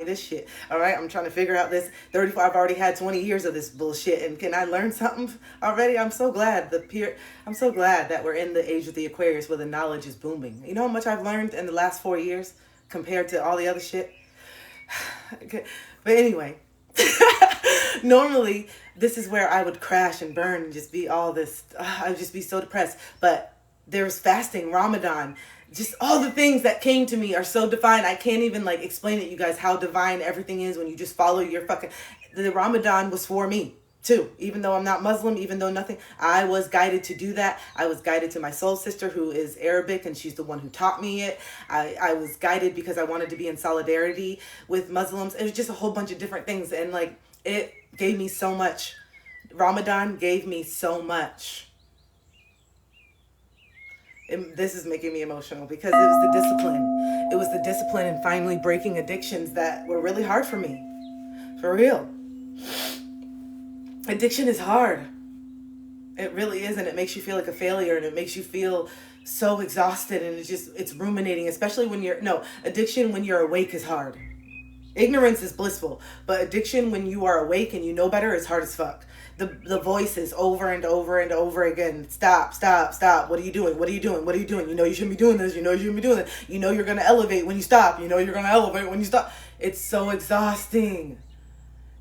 this shit. All right, I'm trying to figure out this 34. I've already had 20 years of this bullshit, and can I learn something already? I'm so glad I'm so glad that we're in the age of the Aquarius where the knowledge is booming. You know how much I've learned in the last 4 years compared to all the other shit? Okay. But anyway, normally this is where I would crash and burn and just be all this. I would just be so depressed. But there's fasting, Ramadan, just all the things that came to me are so divine. I can't even like explain it, you guys, how divine everything is when you just follow your fucking. The Ramadan was for me too, even though I'm not Muslim, even though nothing. I was guided to do that. I was guided to my soul sister who is Arabic, and she's the one who taught me it. I was guided because I wanted to be in solidarity with Muslims. It was just a whole bunch of different things, and like it gave me so much. Ramadan gave me so much. This is making me emotional because it was the discipline. It was the discipline and finally breaking addictions that were really hard for me. For real. Addiction is hard. It really is, and it makes you feel like a failure, and it makes you feel so exhausted, and it's ruminating, especially when addiction when you're awake is hard. Ignorance is blissful, but addiction when you are awake and you know better is hard as fuck. The voices over and over and over again. Stop. What are you doing? What are you doing? What are you doing? You know you shouldn't be doing this. You know you shouldn't be doing that. You know you're going to elevate when you stop. You know you're going to elevate when you stop. It's so exhausting.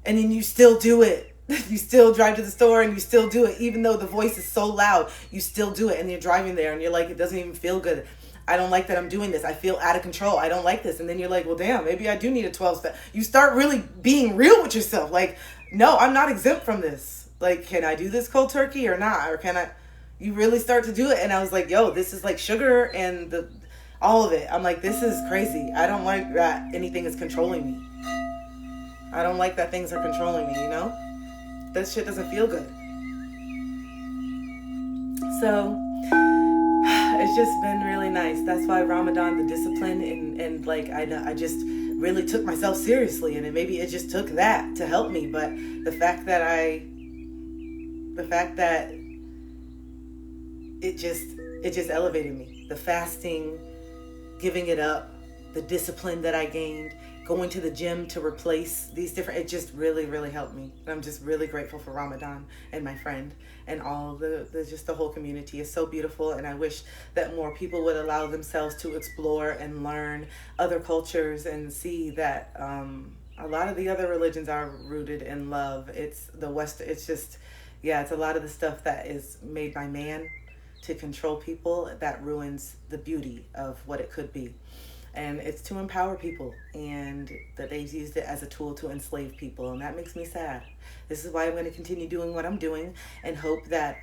And then you still do it. You still drive to the store and you still do it. Even though the voice is so loud, you still do it. And you're driving there and you're like, it doesn't even feel good. I don't like that I'm doing this. I feel out of control. I don't like this. And then you're like, well, damn, maybe I do need a 12-step. You start really being real with yourself. Like, no, I'm not exempt from this. Like, can I do this cold turkey or not? Or can I? You really start to do it. And I was like, yo, this is like sugar and all of it. I'm like, this is crazy. I don't like that anything is controlling me. I don't like that things are controlling me, you know? That shit doesn't feel good. So it's just been really nice. That's why Ramadan, the discipline, and like I just really took myself seriously, and maybe it just took that to help me. But the fact that it just elevated me. The fasting, giving it up, the discipline that I gained, going to the gym to replace these different, it just really, really helped me. And I'm just really grateful for Ramadan and my friend and all the whole community is so beautiful. And I wish that more people would allow themselves to explore and learn other cultures and see that a lot of the other religions are rooted in love. It's the West. It's just, yeah, it's a lot of the stuff that is made by man to control people that ruins the beauty of what it could be. And it's to empower people, and that they've used it as a tool to enslave people. And that makes me sad. This is why I'm going to continue doing what I'm doing and hope that,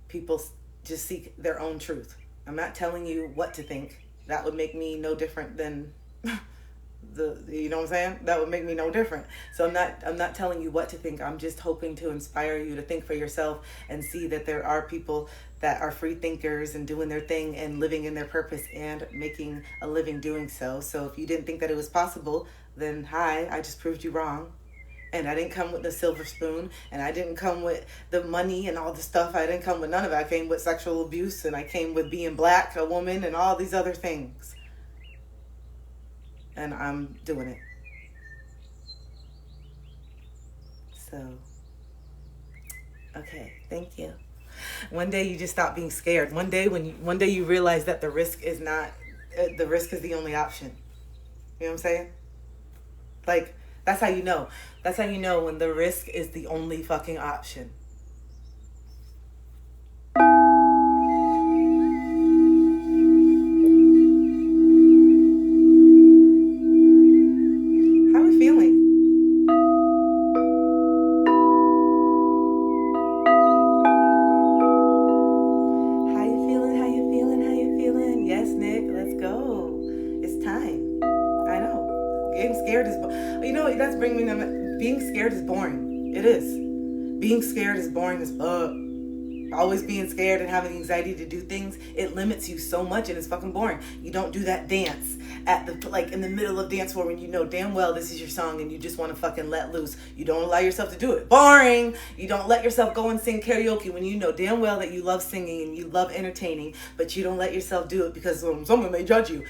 people just seek their own truth. I'm not telling you what to think. That would make me no different than you know what I'm saying? That would make me no different. So I'm not telling you what to think. I'm just hoping to inspire you to think for yourself and see that there are people that are free thinkers and doing their thing and living in their purpose and making a living doing so. So if you didn't think that it was possible, then hi, I just proved you wrong. And I didn't come with the silver spoon, and I didn't come with the money and all the stuff. I didn't come with none of it. I came with sexual abuse, and I came with being black, a woman, and all these other things. And I'm doing it. So, okay, thank you. One day you just stop being scared. One day you realize that the risk is the only option. You know what I'm saying? Like, that's how you know. That's how you know when the risk is the only fucking option. Being scared is boring. It is. Being scared is boring as fuck. Always being scared and having anxiety to do things, it limits you so much and it's fucking boring. You don't do that dance in the middle of dance floor when you know damn well this is your song and you just want to fucking let loose. You don't allow yourself to do it. Boring. You don't let yourself go and sing karaoke when you know damn well that you love singing and you love entertaining, but you don't let yourself do it because someone may judge you.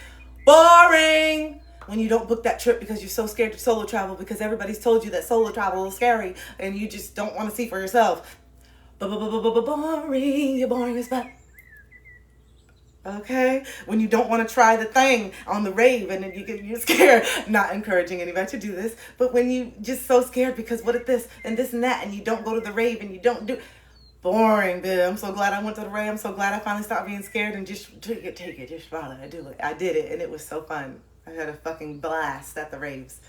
Boring. When you don't book that trip because you're so scared to solo travel because everybody's told you that solo travel is scary and you just don't want to see for yourself. Boring. You're boring as fuck. Okay? When you don't want to try the thing on the rave and then you're scared. Not encouraging anybody to do this. But when you just so scared because what if this and this and that and you don't go to the rave and you don't do... Boring, dude. I'm so glad I went to the rave. I'm so glad I finally stopped being scared and just take it. Just follow it. Do it. I did it and it was so fun. I had a fucking blast at the raves.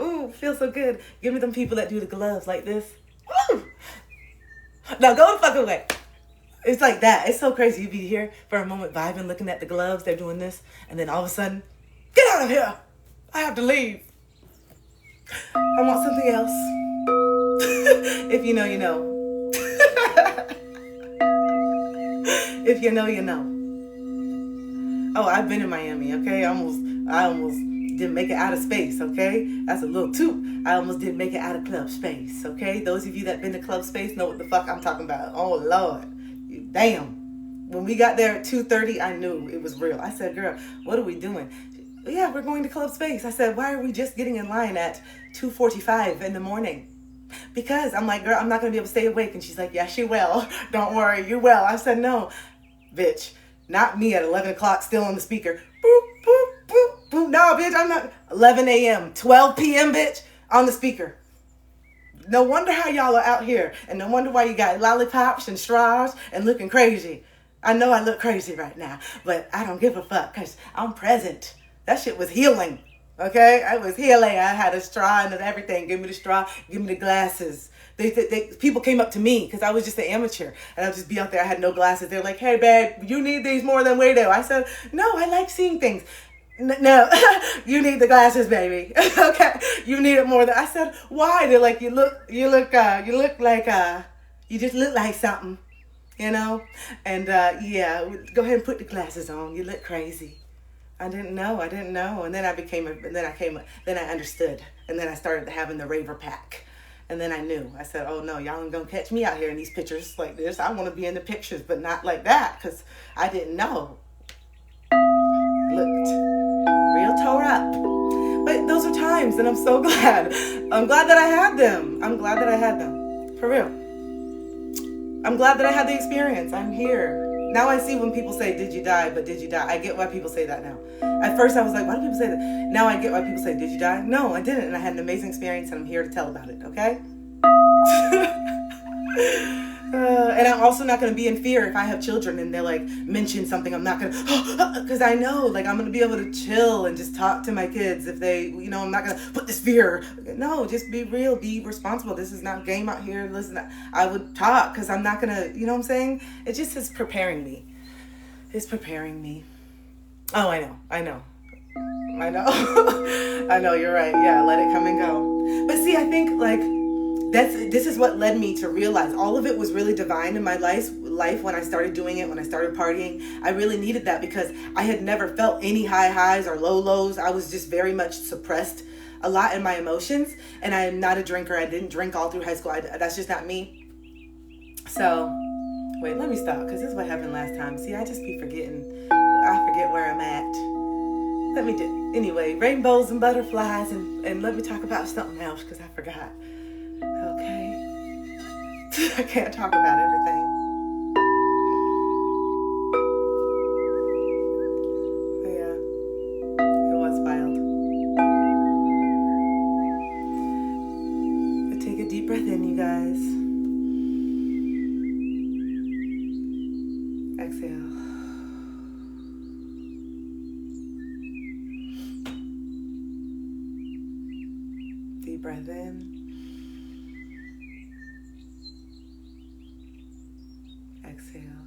Ooh, feels so good. Give me them people that do the gloves like this. Woo! Now go the fuck away. It's like that. It's so crazy. You be here for a moment vibing, looking at the gloves. They're doing this. And then all of a sudden, get out of here. I have to leave. I want something else. If you know, you know. If you know, you know. Oh, I've been in Miami, okay? I almost didn't make it out of space, okay? That's a little toot. I almost didn't make it out of club space, okay? Those of you that been to club space know what the fuck I'm talking about. Oh, Lord. Damn. When we got there at 2:30, I knew it was real. I said, girl, what are we doing? Yeah, we're going to club space. I said, why are we just getting in line at 2:45 in the morning? Because I'm like, girl, I'm not going to be able to stay awake. And she's like, yeah, she will. Don't worry, you will. I said, no, bitch. Not me at 11 o'clock still on the speaker. Boop, boop, boop, boop. No, bitch, I'm not. 11 a.m., 12 p.m., bitch, on the speaker. No wonder how y'all are out here. And no wonder why you got lollipops and straws and looking crazy. I know I look crazy right now, but I don't give a fuck because I'm present. That shit was healing, okay? I was healing. I had a straw and everything. Give me the straw. Give me the glasses. People came up to me because I was just an amateur and I'd just be out there. I had no glasses. They're like, hey, babe, you need these more than we do. I said, no, I like seeing things. No, you need the glasses, baby. Okay, you need it more than I said. Why? They're like, you look like you just look like something, you know. And yeah, go ahead and put the glasses on. You look crazy. I didn't know. And then then I understood. And then I started having the raver pack. And then I knew. I said, oh no, y'all ain't gonna catch me out here in these pictures like this. I want to be in the pictures, but not like that, because I didn't know. Looked real tore up. But those are times, and I'm so glad. I'm glad that I had them. For real. I'm glad that I had the experience. I'm here. Now I see when people say, did you die? But did you die? I get why people say that now. At first I was like, why do people say that? Now I get why people say, did you die? No, I didn't. And I had an amazing experience and I'm here to tell about it, okay? And I'm also not going to be in fear if I have children and they're like, mention something. I'm not going to, because I know, like, I'm going to be able to chill and just talk to my kids if they, you know, I'm not going to put this fear. No, just be real, be responsible. This is not game out here. Listen, I would talk because I'm not going to, you know what I'm saying? It just is preparing me. It's preparing me. Oh, I know. I know, you're right. Yeah, let it come and go. But see, I think, like, this is what led me to realize all of it was really divine in my life when I started doing it, when I started partying. I really needed that because I had never felt any high highs or low lows. I was just very much suppressed a lot in my emotions. And I am not a drinker. I didn't drink all through high school. That's just not me. So, wait, let me stop because this is what happened last time. See, I just be forgetting. I forget where I'm at. Let me do, anyway, rainbows and butterflies and let me talk about something else because I forgot. Okay. I can't talk about everything. Yeah. It was wild. But take a deep breath in, you guys. Exhale. Deep breath in. Exhale.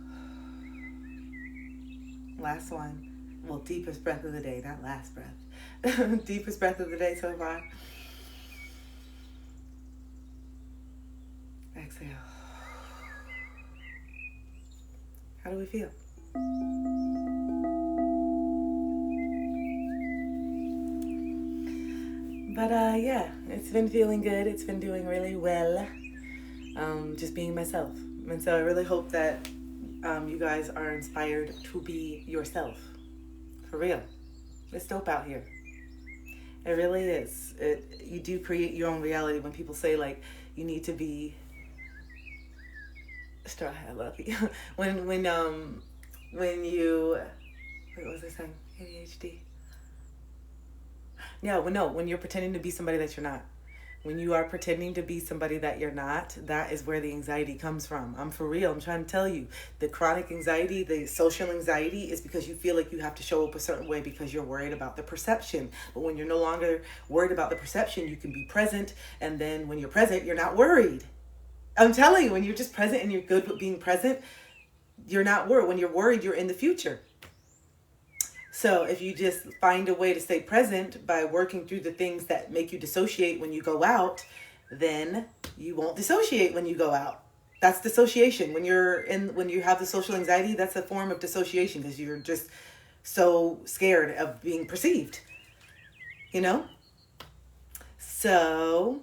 Last one. Well, deepest breath of the day, not last breath. Deepest breath of the day so far. Exhale. How do we feel? But yeah, it's been feeling good. It's been doing really well. Just being myself. And so I really hope that you guys are inspired to be yourself. For real. It's dope out here. It really is. You do create your own reality when people say, like, you need to be straw hat lucky. When you, what was I saying? ADHD. Yeah, when you're pretending to be somebody that you're not. When you are pretending to be somebody that you're not, that is where the anxiety comes from. I'm for real. I'm trying to tell you. The chronic anxiety, the social anxiety is because you feel like you have to show up a certain way because you're worried about the perception. But when you're no longer worried about the perception, you can be present. And then when you're present, you're not worried. I'm telling you, when you're just present and you're good with being present, you're not worried. When you're worried, you're in the future. So if you just find a way to stay present by working through the things that make you dissociate when you go out, then you won't dissociate when you go out. That's dissociation. When you have the social anxiety, that's a form of dissociation because you're just so scared of being perceived, you know? So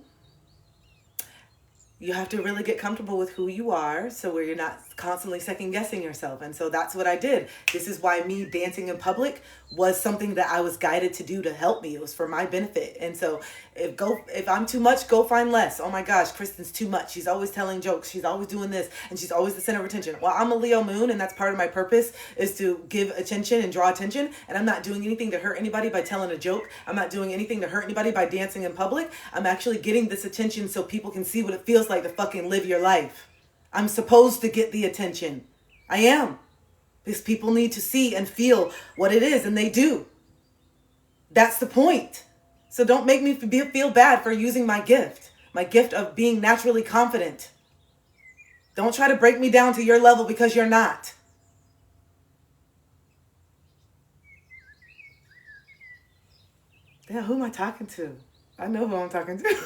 you have to really get comfortable with who you are so where you're not constantly second guessing yourself. And so that's what I did. This is why me dancing in public was something that I was guided to do to help me. It was for my benefit. And so if I'm too much, go find less. Oh my gosh, Kristen's too much. She's always telling jokes. She's always doing this. And she's always the center of attention. Well, I'm a Leo moon, and that's part of my purpose is to give attention and draw attention. And I'm not doing anything to hurt anybody by telling a joke. I'm not doing anything to hurt anybody by dancing in public. I'm actually getting this attention so people can see what it feels like to fucking live your life. I'm supposed to get the attention. I am. Because people need to see and feel what it is, and they do. That's the point. So don't make me feel bad for using my gift of being naturally confident. Don't try to break me down to your level because you're not. Yeah, who am I talking to? I know who I'm talking to.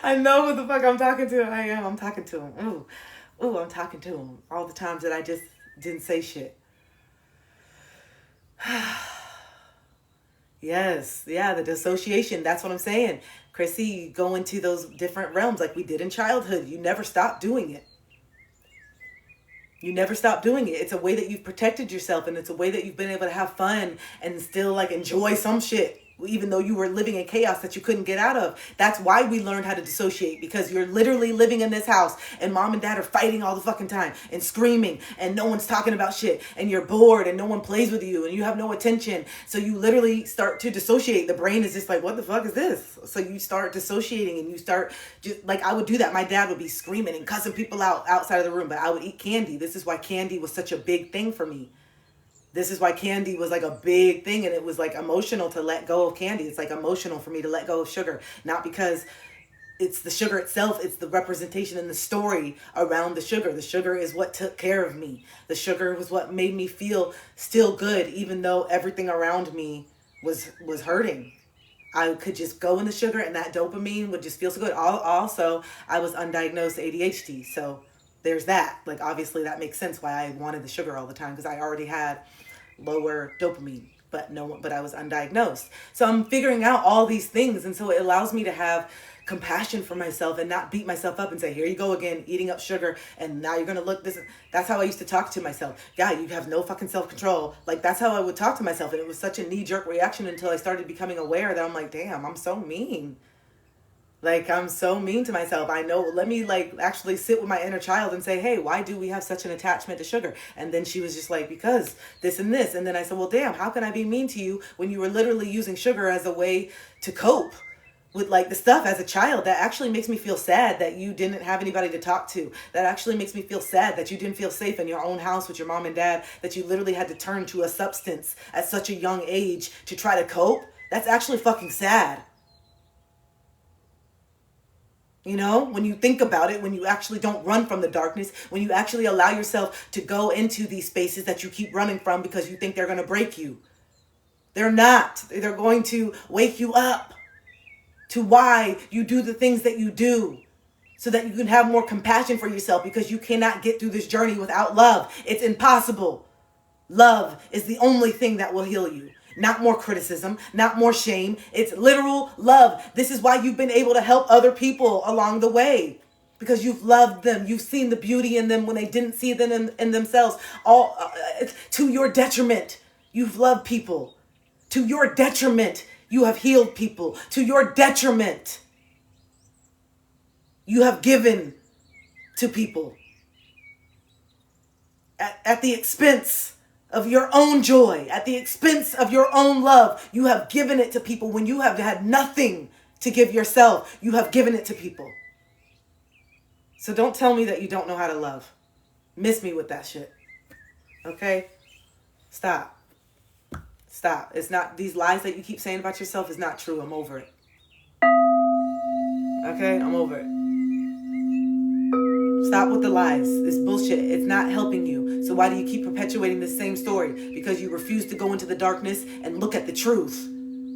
I know who the fuck I'm talking to. I'm talking to him. Ooh, I'm talking to him. All the times that I just didn't say shit. Yes, yeah, the dissociation. That's what I'm saying. Chrissy, you go into those different realms like we did in childhood. You never stop doing it. You never stop doing it. It's a way that you've protected yourself, and it's a way that you've been able to have fun and still like enjoy some shit, even though you were living in chaos that you couldn't get out of. That's why we learned how to dissociate, because you're literally living in this house and mom and dad are fighting all the fucking time and screaming and no one's talking about shit and you're bored and no one plays with you and you have no attention. So you literally start to dissociate. The brain is just like, what the fuck is this? So you start dissociating and you start just like, I would do that. My dad would be screaming and cussing people out outside of the room, but I would eat candy. This is why candy was such a big thing for me. This is why candy was like a big thing, and it was like emotional to let go of candy. It's like emotional for me to let go of sugar, not because it's the sugar itself, it's the representation and the story around the sugar. The sugar is what took care of me. The sugar was what made me feel still good, even though everything around me was hurting. I could just go in the sugar and that dopamine would just feel so good. Also, I was undiagnosed ADHD, so there's that. Like, obviously that makes sense why I wanted the sugar all the time, because I already had lower dopamine, but I was undiagnosed. So I'm figuring out all these things. And so it allows me to have compassion for myself and not beat myself up and say, here you go again, eating up sugar. And now you're going to look this. That's how I used to talk to myself. Yeah, you have no fucking self-control. Like, that's how I would talk to myself. And it was such a knee-jerk reaction until I started becoming aware that I'm like, damn, I'm so mean. Like, I'm so mean to myself. I know, let me like actually sit with my inner child and say, hey, why do we have such an attachment to sugar? And then she was just like, because this and this. And then I said, well, damn, how can I be mean to you when you were literally using sugar as a way to cope with like the stuff as a child? That actually makes me feel sad that you didn't have anybody to talk to. That actually makes me feel sad that you didn't feel safe in your own house with your mom and dad, that you literally had to turn to a substance at such a young age to try to cope. That's actually fucking sad. You know, when you think about it, when you actually don't run from the darkness, when you actually allow yourself to go into these spaces that you keep running from because you think they're going to break you. They're not. They're going to wake you up to why you do the things that you do, so that you can have more compassion for yourself, because you cannot get through this journey without love. It's impossible. Love is the only thing that will heal you. Not more criticism, not more shame. It's literal love. This is why you've been able to help other people along the way, because you've loved them. You've seen the beauty in them when they didn't see them in themselves, all to your detriment. You've loved people. To your detriment, you have healed people. To your detriment, you have given to people. At the expense of your own joy, at the expense of your own love, you have given it to people when you have had nothing to give yourself. You have given it to people. So don't tell me that you don't know how to love. Miss me with that shit. Okay? Stop. Stop. It's not, these lies that you keep saying about yourself is not true. I'm over it. Okay? I'm over it. Stop with the lies. It's bullshit. It's not helping you. So why do you keep perpetuating the same story? Because you refuse to go into the darkness and look at the truth.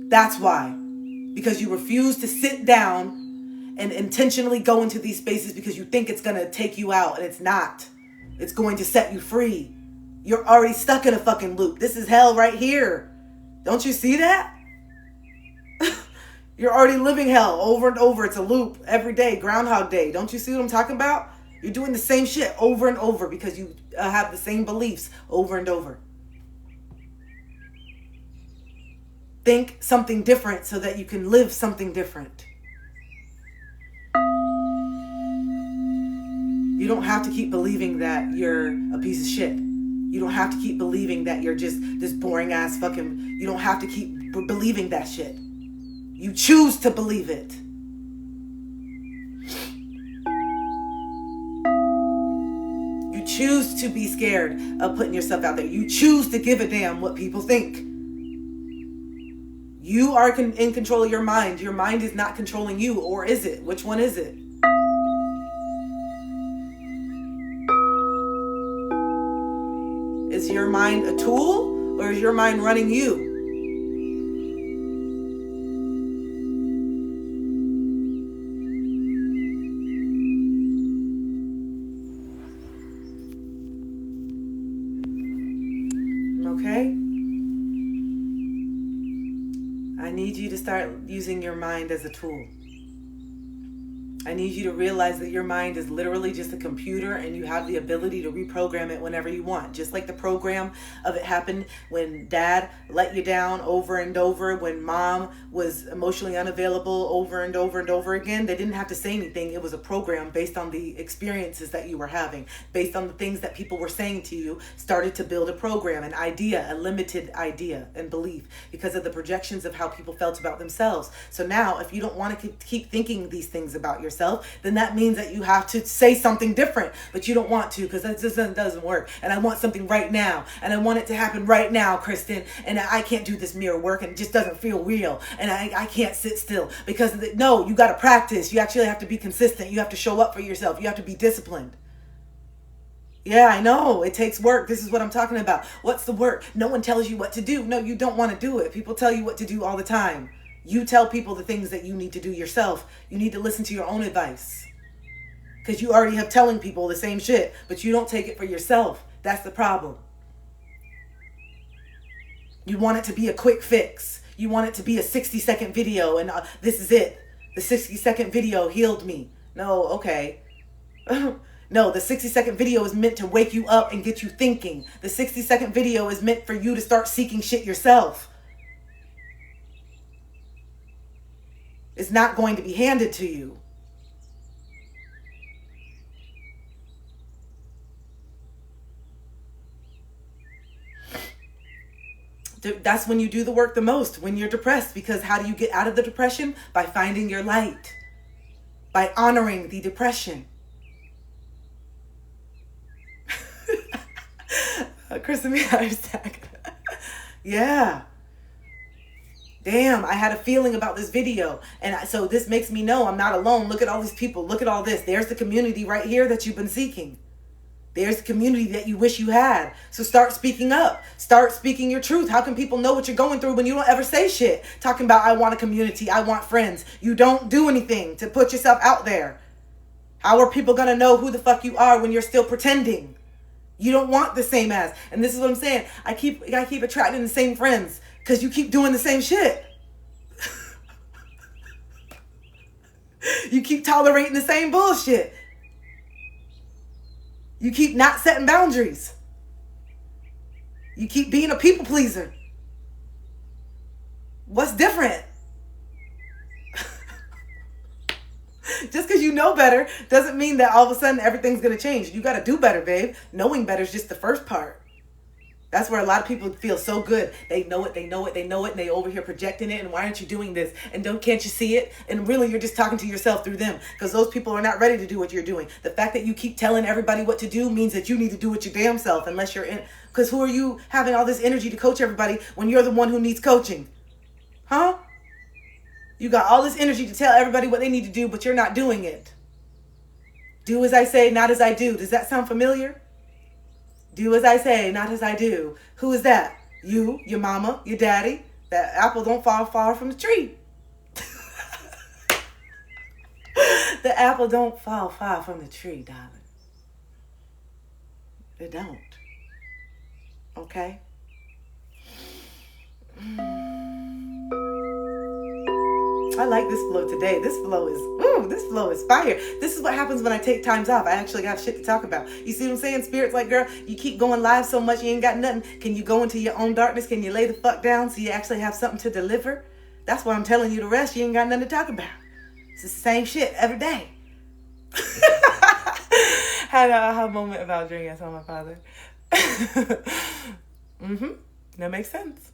That's why. Because you refuse to sit down and intentionally go into these spaces because you think it's going to take you out, and it's not. It's going to set you free. You're already stuck in a fucking loop. This is hell right here. Don't you see that? You're already living hell over and over. It's a loop every day, Groundhog Day. Don't you see what I'm talking about? You're doing the same shit over and over because you have the same beliefs over and over. Think something different so that you can live something different. You don't have to keep believing that you're a piece of shit. You don't have to keep believing that you're just this boring ass fucking... You don't have to keep believing that shit. You choose to believe it. You choose to be scared of putting yourself out there. You choose to give a damn what people think. You are in control of your mind. Your mind is not controlling you, or is it? Which one is it? Is your mind a tool, or is your mind running you? Okay? I need you to start using your mind as a tool. I need you to realize that your mind is literally just a computer, and you have the ability to reprogram it whenever you want. Just like the program of it happened when dad let you down over and over, when mom was emotionally unavailable over and over and over again. They didn't have to say anything. It was a program based on the experiences that you were having, based on the things that people were saying to you, started to build a program, an idea, a limited idea and belief because of the projections of how people felt about themselves. So now if you don't want to keep thinking these things about yourself, then that means that you have to say something different, but you don't want to because that just doesn't work. And I want something right now, and I want it to happen right now, Kristen, and I can't do this mirror work, and it just doesn't feel real, and I can't sit still because no, you got to practice. You actually have to be consistent. You have to show up for yourself. You have to be disciplined. Yeah, I know. It takes work. This is what I'm talking about. What's the work? No one tells you what to do. No, you don't want to do it. People tell you what to do all the time. You tell people the things that you need to do yourself. You need to listen to your own advice. Because you already have telling people the same shit, but you don't take it for yourself. That's the problem. You want it to be a quick fix. You want it to be a 60-second video, and this is it. The 60-second video healed me. No, okay. No, the 60-second video is meant to wake you up and get you thinking. The 60-second video is meant for you to start seeking shit yourself. It's not going to be handed to you. That's when you do the work the most, when you're depressed. Because how do you get out of the depression? By finding your light. By honoring the depression. Kristen, yeah. Damn, I had a feeling about this video. And so this makes me know I'm not alone. Look at all these people. Look at all this. There's the community right here that you've been seeking. There's the community that you wish you had. So start speaking up. Start speaking your truth. How can people know what you're going through when you don't ever say shit? Talking about, I want a community. I want friends. You don't do anything to put yourself out there. How are people going to know who the fuck you are when you're still pretending? You don't want the same as. And this is what I'm saying. I keep attracting the same friends. Because you keep doing the same shit. You keep tolerating the same bullshit. You keep not setting boundaries. You keep being a people pleaser. What's different? Just because you know better doesn't mean that all of a sudden everything's going to change. You got to do better, babe. Knowing better is just the first part. That's where a lot of people feel so good. They know it, and they over here projecting it. And why aren't you doing this? And can't you see it? And really, you're just talking to yourself through them, because those people are not ready to do what you're doing. The fact that you keep telling everybody what to do means that you need to do it your damn self, unless you're in. Because who are you having all this energy to coach everybody when you're the one who needs coaching? Huh? You got all this energy to tell everybody what they need to do, but you're not doing it. Do as I say, not as I do. Does that sound familiar? Do as I say, not as I do. Who is that? You, your mama, your daddy. That apple don't fall far from the tree. The apple don't fall far from the tree, darling. It don't. Okay? I like this flow today. This flow is fire. This is what happens when I take times off. I actually got shit to talk about. You see what I'm saying? Spirit's like, girl, you keep going live so much, you ain't got nothing. Can you go into your own darkness? Can you lay the fuck down so you actually have something to deliver? That's why I'm telling you to rest. You ain't got nothing to talk about. It's the same shit every day. Had a aha moment about drinking. I saw my father. That makes sense.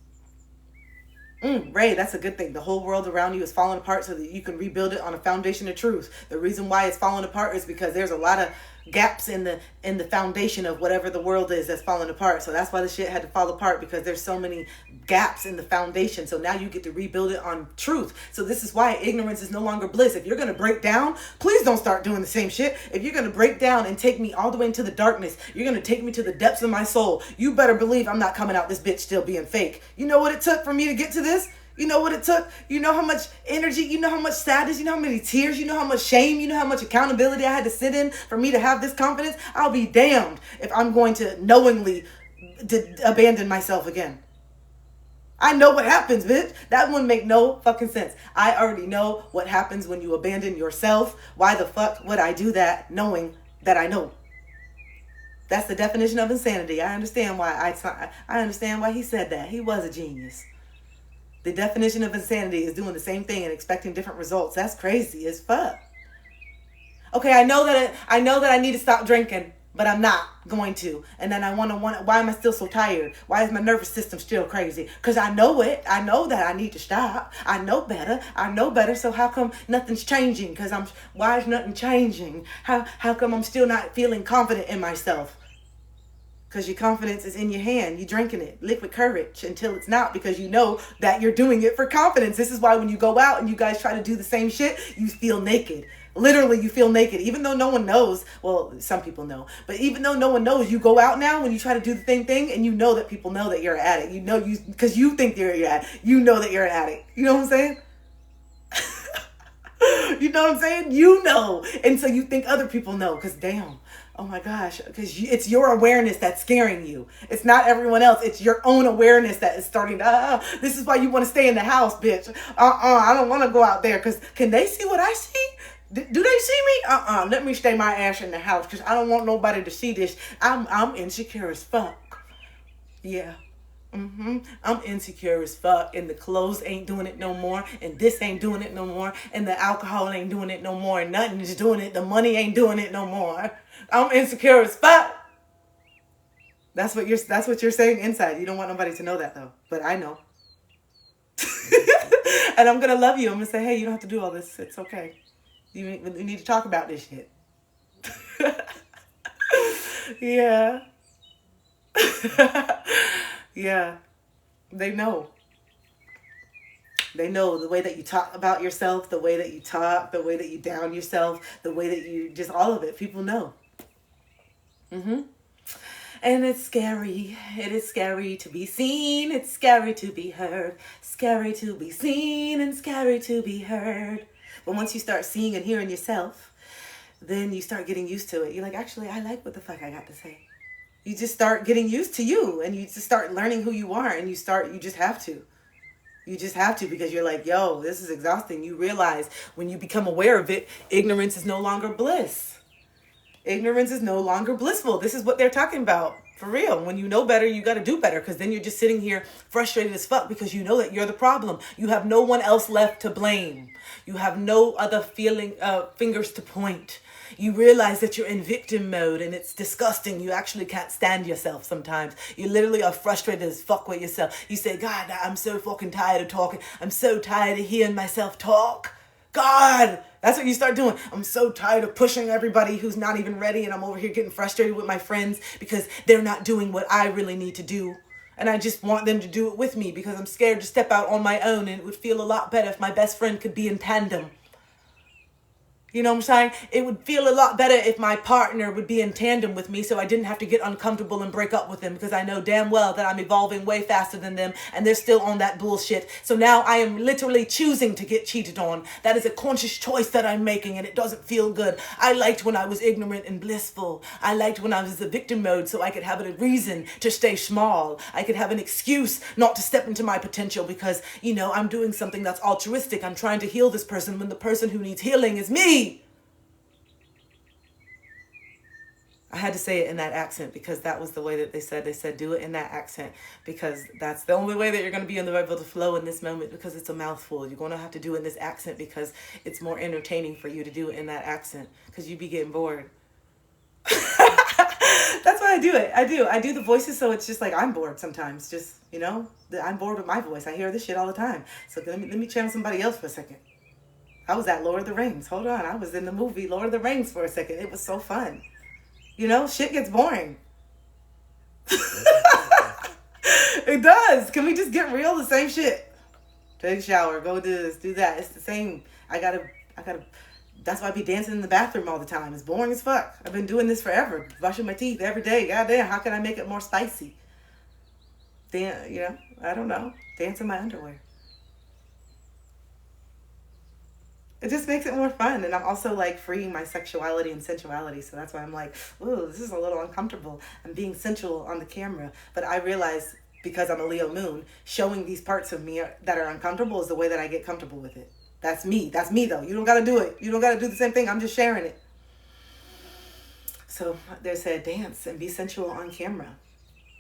Ray, that's a good thing. The whole world around you is falling apart so that you can rebuild it on a foundation of truth. The reason why it's falling apart is because there's a lot of gaps in the foundation of whatever the world is that's falling apart. So that's why the shit had to fall apart, because there's so many gaps in the foundation. So now you get to rebuild it on truth. So this is why ignorance is no longer bliss. If you're going to break down, please don't start doing the same shit. If you're going to break down and take me all the way into the darkness, you're going to take me to the depths of my soul, you better believe I'm not coming out this bitch still being fake. You know what it took for me to get to this? You know what it took? You know how much energy, you know how much sadness, you know how many tears, you know how much shame, you know how much accountability I had to sit in for me to have this confidence? I'll be damned if I'm going to knowingly abandon myself again. I know what happens, bitch. That wouldn't make no fucking sense. I already know what happens when you abandon yourself. Why the fuck would I do that knowing that I know? That's the definition of insanity. I understand why I understand why he said that. He was a genius. The definition of insanity is doing the same thing and expecting different results. That's crazy as fuck. Okay, I know that I need to stop drinking, but I'm not going to. And then I want why am I still so tired? Why is my nervous system still crazy? Because I know it. I know that I need to stop. I know better. So how come nothing's changing? Why is nothing changing? How come I'm still not feeling confident in myself? Because your confidence is in your hand. You're drinking it. Liquid courage until it's not, because you know that you're doing it for confidence. This is why when you go out and you guys try to do the same shit, you feel naked. Literally, you feel naked. Even though no one knows. Well, some people know. But even though no one knows, you go out now when you try to do the same thing, and you know that people know that you're an addict. You know, because you think you're an addict. You know that you're an addict. You know what I'm saying? You know what I'm saying? You know. And so you think other people know, because damn. Oh my gosh, because it's your awareness that's scaring you. It's not everyone else. It's your own awareness that is starting to, this is why you want to stay in the house, bitch. I don't want to go out there, because can they see what I see? Do they see me? Let me stay my ass in the house, because I don't want nobody to see this. I'm insecure as fuck. Yeah. I'm insecure as fuck, and the clothes ain't doing it no more, and this ain't doing it no more, and the alcohol ain't doing it no more, and nothing is doing it. The money ain't doing it no more. I'm insecure as fuck. That's what you're saying inside. You don't want nobody to know that though, but I know. And I'm gonna love you. I'm gonna say, hey, you don't have to do all this. It's okay. You need to talk about this shit. Yeah. Yeah. They know. They know the way that you talk about yourself, the way that you talk, the way that you down yourself, the way that you just all of it. People know. And it's scary. It is scary to be seen. It's scary to be heard. Scary to be seen and scary to be heard. But once you start seeing and hearing yourself, then you start getting used to it. You're like, actually, I like what the fuck I got to say. You just start getting used to you, and you just start learning who you are, and you just have to. You just have to, because you're like, yo, this is exhausting. You realize when you become aware of it, ignorance is no longer bliss. Ignorance is no longer blissful. This is what they're talking about. For real. When you know better, you got to do better, because then you're just sitting here frustrated as fuck because you know that you're the problem. You have no one else left to blame. You have no other fingers to point. You realize that you're in victim mode and it's disgusting. You actually can't stand yourself sometimes. You literally are frustrated as fuck with yourself. You say, God, I'm so fucking tired of talking. I'm so tired of hearing myself talk. God, that's what you start doing. I'm so tired of pushing everybody who's not even ready, and I'm over here getting frustrated with my friends because they're not doing what I really need to do. And I just want them to do it with me because I'm scared to step out on my own, and it would feel a lot better if my best friend could be in tandem. You know what I'm saying? It would feel a lot better if my partner would be in tandem with me, so I didn't have to get uncomfortable and break up with them, because I know damn well that I'm evolving way faster than them and they're still on that bullshit. So now I am literally choosing to get cheated on. That is a conscious choice that I'm making, and it doesn't feel good. I liked when I was ignorant and blissful. I liked when I was in victim mode, so I could have a reason to stay small. I could have an excuse not to step into my potential because, you know, I'm doing something that's altruistic. I'm trying to heal this person when the person who needs healing is me. I had to say it in that accent because that was the way that they said. They said, do it in that accent, because that's the only way that you're going to be able to flow in this moment, because it's a mouthful. You're going to have to do it in this accent because it's more entertaining for you to do it in that accent, because you be getting bored. That's why I do it. I do the voices, so it's just like I'm bored sometimes. Just, you know, I'm bored with my voice. I hear this shit all the time. So let me channel somebody else for a second. I was at Lord of the Rings. Hold on. I was in the movie Lord of the Rings for a second. It was so fun. You know, shit gets boring. It does. Can we just get real? The same shit. Take a shower, go do this, do that. It's the same. I gotta, that's why I be dancing in the bathroom all the time. It's boring as fuck. I've been doing this forever. Brushing my teeth every day. Goddamn, how can I make it more spicy? You know, I don't know. Dance in my underwear. It just makes it more fun. And I'm also like freeing my sexuality and sensuality. So that's why I'm like, ooh, this is a little uncomfortable. I'm being sensual on the camera. But I realize, because I'm a Leo moon, showing these parts of me that are uncomfortable is the way that I get comfortable with it. That's me. That's me though. You don't got to do it. You don't got to do the same thing. I'm just sharing it. So they said, dance and be sensual on camera.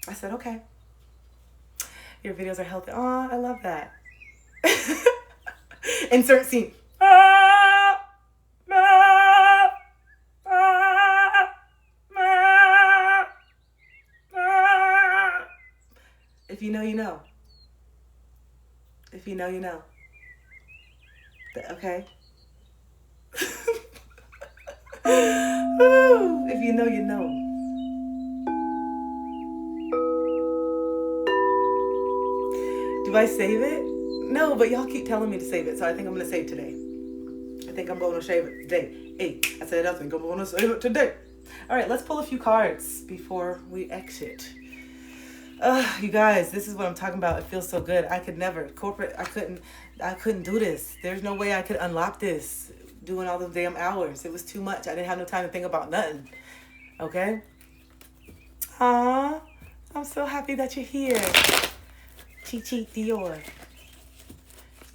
I said, okay. Your videos are healthy. Oh, I love that. Insert scene. If you know, you know. If you know, you know. Okay? If you know, you know. Do I save it? No, but y'all keep telling me to save it, so I think I'm going to save today. I think I'm going to save it today. Hey, I said I think I'm going to save it today. All right, let's pull a few cards before we exit. You guys, this is what I'm talking about. It feels so good. I could never. Corporate, I couldn't do this. There's no way I could unlock this doing all those damn hours. It was too much. I didn't have no time to think about nothing. Okay? Aw, I'm so happy that you're here. Chi Dior.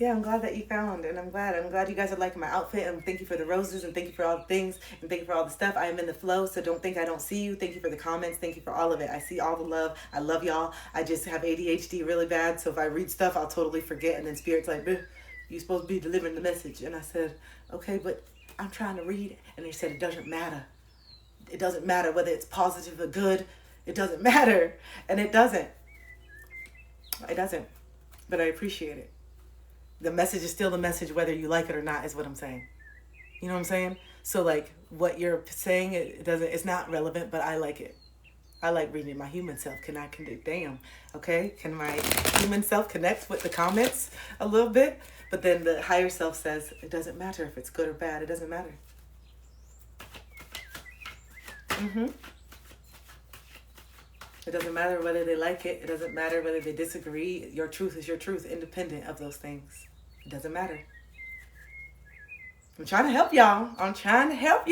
Yeah, I'm glad that you found, and I'm glad you guys are liking my outfit, and thank you for the roses, and thank you for all the things, and thank you for all the stuff. I am in the flow, so don't think I don't see you. Thank you for the comments. Thank you for all of it. I see all the love. I love y'all. I just have ADHD really bad, so if I read stuff, I'll totally forget, and then Spirit's like, you're supposed to be delivering the message. And I said, okay, but I'm trying to read, and they said it doesn't matter. It doesn't matter whether it's positive or good. It doesn't matter, and it doesn't. It doesn't, but I appreciate it. The message is still the message, whether you like it or not, is what I'm saying. You know what I'm saying? So like what you're saying, it's not relevant, but I like it. I like reading my human self. Damn. Okay. Can my human self connect with the comments a little bit? But then the higher self says, it doesn't matter if it's good or bad. It doesn't matter. It doesn't matter whether they like it. It doesn't matter whether they disagree. Your truth is your truth, independent of those things. It doesn't matter. I'm trying to help y'all. I'm trying to help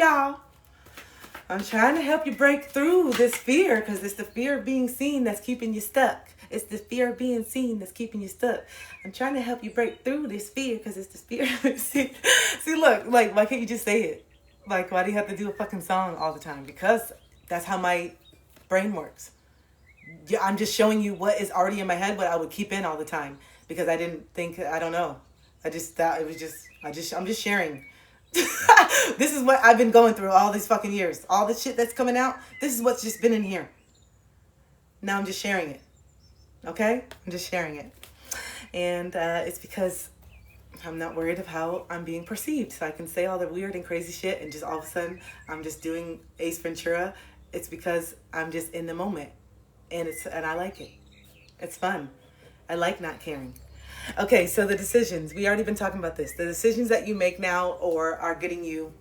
you break through this fear, because it's the fear of being seen that's keeping you stuck. It's the fear of being seen that's keeping you stuck. I'm trying to help you break through this fear, because it's the fear. See, look, like, why can't you just say it? Like, why do you have to do a fucking song all the time? Because that's how my brain works. Yeah, I'm just showing you what is already in my head, what I would keep in all the time because I didn't think, I don't know. I just thought it was just, I'm just sharing. This is what I've been going through all these fucking years. All this shit that's coming out, this is what's just been in here. Now I'm just sharing it. Okay? I'm just sharing it. And it's because I'm not worried of how I'm being perceived. So I can say all the weird and crazy shit and just all of a sudden I'm just doing Ace Ventura. It's because I'm just in the moment. And I like it. It's fun. I like not caring. Okay, so the decisions. We already been talking about this. The decisions that you make now or are getting you,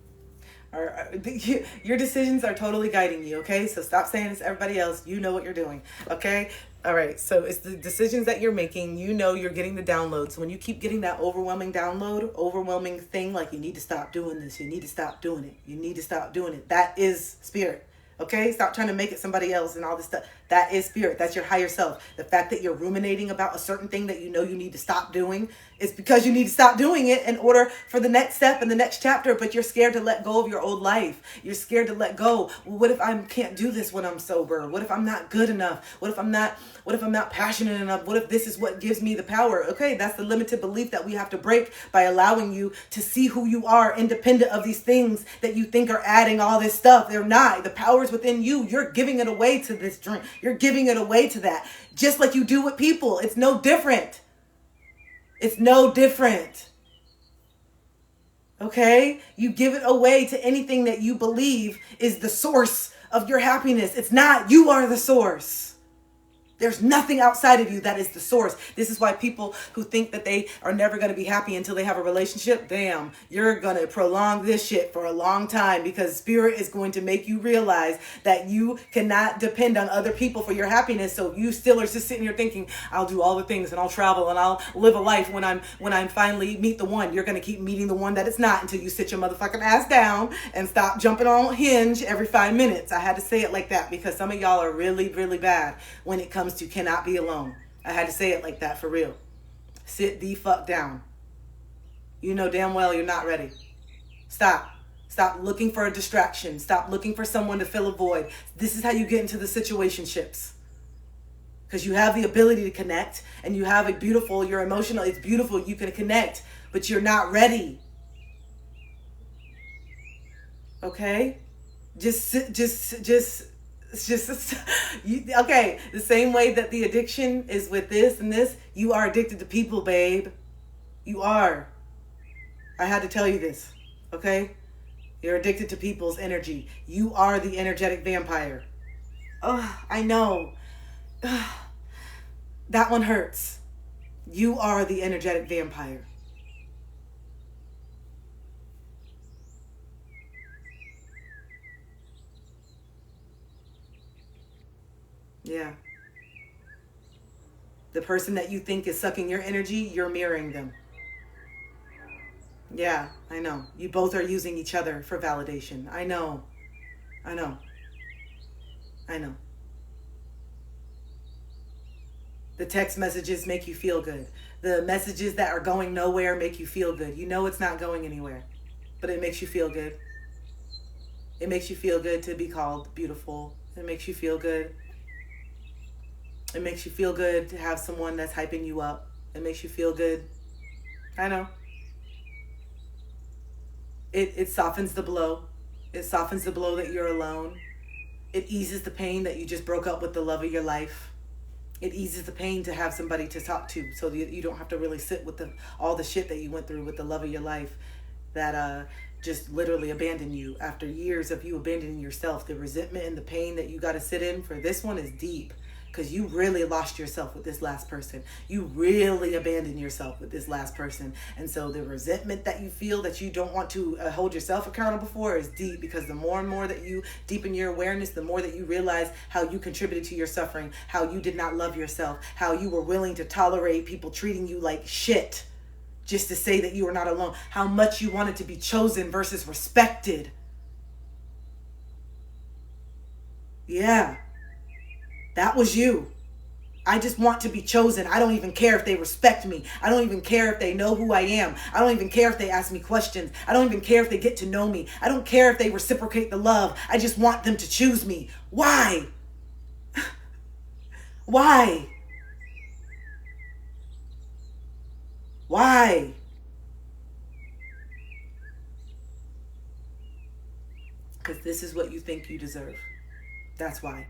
your decisions are totally guiding you, okay? So stop saying it's everybody else. You know what you're doing, okay? All right, so it's the decisions that you're making. You know you're getting the downloads. When you keep getting that overwhelming download, overwhelming thing, like you need to stop doing this, you need to stop doing it, you need to stop doing it. That is spirit. Okay, stop trying to make it somebody else and all this stuff. That is spirit. That's your higher self. The fact that you're ruminating about a certain thing that you know you need to stop doing is because you need to stop doing it in order for the next step and the next chapter, but you're scared to let go of your old life. You're scared to let go. Well, what if I can't do this when I'm sober? What if I'm not good enough? What if I'm not passionate enough? What if this is what gives me the power? Okay, that's the limited belief that we have to break by allowing you to see who you are independent of these things that you think are adding all this stuff. They're not. The power's within you. You're giving it away to this drink. You're giving it away to that. Just like you do with people. It's no different. It's no different. Okay? You give it away to anything that you believe is the source of your happiness. It's not. You are the source. There's nothing outside of you that is the source. This is why people who think that they are never going to be happy until they have a relationship, damn, you're going to prolong this shit for a long time because spirit is going to make you realize that you cannot depend on other people for your happiness. So you still are just sitting here thinking, I'll do all the things and I'll travel and I'll live a life when I'm finally meet the one. You're going to keep meeting the one that it's not until you sit your motherfucking ass down and stop jumping on Hinge every 5 minutes. I had to say it like that because some of y'all are really, really bad when it comes to cannot be alone. I had to say it like that for real. Sit the fuck down. You know damn well you're not ready. Stop. Stop looking for a distraction. Stop looking for someone to fill a void. This is how you get into the situationships. Because you have the ability to connect and you have you're emotional, it's beautiful, you can connect, but you're not ready. Okay? Okay, the same way that the addiction is with this and this, you are addicted to people, babe. You are. I had to tell you this, okay? You're addicted to people's energy. You are the energetic vampire. Oh, I know. That one hurts. You are the energetic vampire. Yeah. The person that you think is sucking your energy, you're mirroring them. Yeah, I know. You both are using each other for validation. I know. I know. I know. The text messages make you feel good. The messages that are going nowhere make you feel good. You know it's not going anywhere, but it makes you feel good. It makes you feel good to be called beautiful. It makes you feel good. It makes you feel good to have someone that's hyping you up. It makes you feel good. I know. It softens the blow. It softens the blow that you're alone. It eases the pain that you just broke up with the love of your life. It eases the pain to have somebody to talk to so that you don't have to really sit with all the shit that you went through with the love of your life that just literally abandoned you after years of you abandoning yourself. The resentment and the pain that you got to sit in for this one is deep. Because you really lost yourself with this last person. You really abandoned yourself with this last person. And so the resentment that you feel that you don't want to hold yourself accountable for is deep. Because the more and more that you deepen your awareness, the more that you realize how you contributed to your suffering, how you did not love yourself, how you were willing to tolerate people treating you like shit just to say that you were not alone, how much you wanted to be chosen versus respected. Yeah. That was you. I just want to be chosen. I don't even care if they respect me. I don't even care if they know who I am. I don't even care if they ask me questions. I don't even care if they get to know me. I don't care if they reciprocate the love. I just want them to choose me. Why? Why? Why? Because this is what you think you deserve. That's why.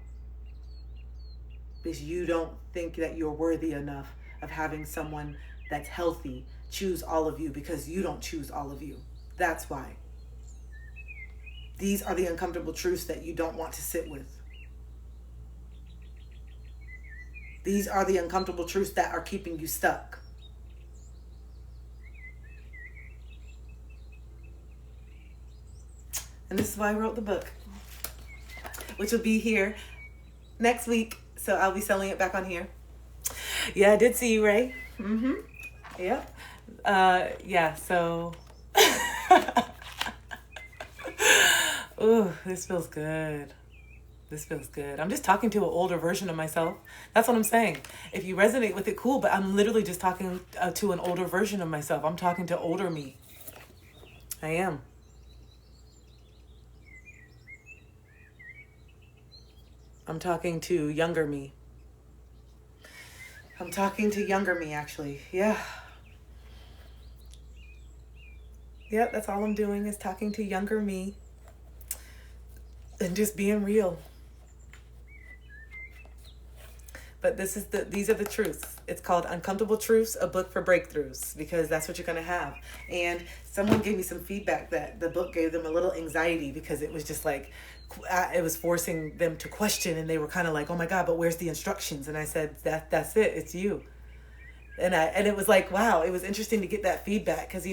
Because you don't think that you're worthy enough of having someone that's healthy choose all of you, because you don't choose all of you. That's why. These are the uncomfortable truths that you don't want to sit with. These are the uncomfortable truths that are keeping you stuck. And this is why I wrote the book, which will be here next week. So I'll be selling it back on here. Yeah, I did see you, Ray. Mm-hmm. Yep. Yeah, so. Ooh, this feels good. This feels good. I'm just talking to an older version of myself. That's what I'm saying. If you resonate with it, cool. But I'm literally just talking to an older version of myself. I'm talking to older me. I am. I'm talking to younger me. I'm talking to younger me, actually. Yeah. Yep, that's all I'm doing is talking to younger me and just being real. But these are the truths. It's called Uncomfortable Truths, a book for breakthroughs, because that's what you're going to have. And someone gave me some feedback that the book gave them a little anxiety, because it was just like, it was forcing them to question, and they were kind of like, oh my God, but where's the instructions? And I said, that's it. It's you. And it was like, wow, it was interesting to get that feedback, because,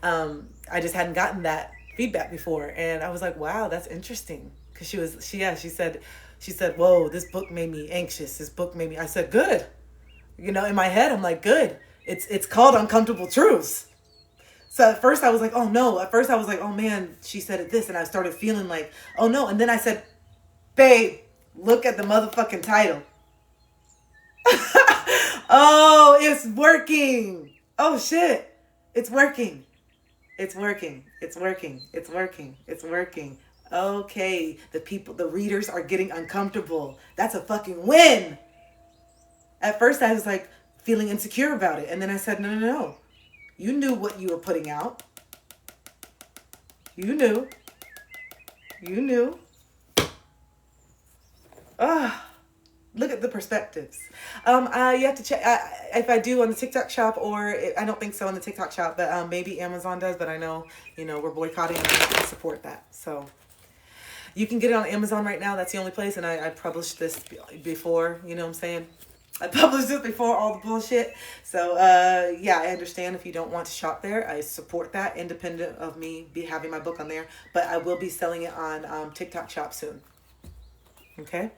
I just hadn't gotten that feedback before. And I was like, wow, that's interesting. Because she said, whoa, this book made me anxious. This book made me, I said, good. In my head, I'm like, good. It's called Uncomfortable Truths. So at first I was like, oh no. At first I was like, oh man, she said it this. And I started feeling like, oh no. And then I said, babe, look at the motherfucking title. Oh, it's working. Oh shit. It's working. It's working. It's working. It's working. It's working. Okay, the readers are getting uncomfortable. That's a fucking win. At first I was like feeling insecure about it. And then I said, no. You knew what you were putting out. You knew. Look at the perspectives. You have to check if I do on the TikTok shop, or I don't think so on the TikTok shop, but maybe Amazon does. But I know, we're boycotting, and I support that. So you can get it on Amazon right now. That's the only place. And I published this before, you know what I'm saying? I published this before all the bullshit. So, yeah, I understand if you don't want to shop there. I support that, independent of me having my book on there. But I will be selling it on TikTok shop soon. Okay?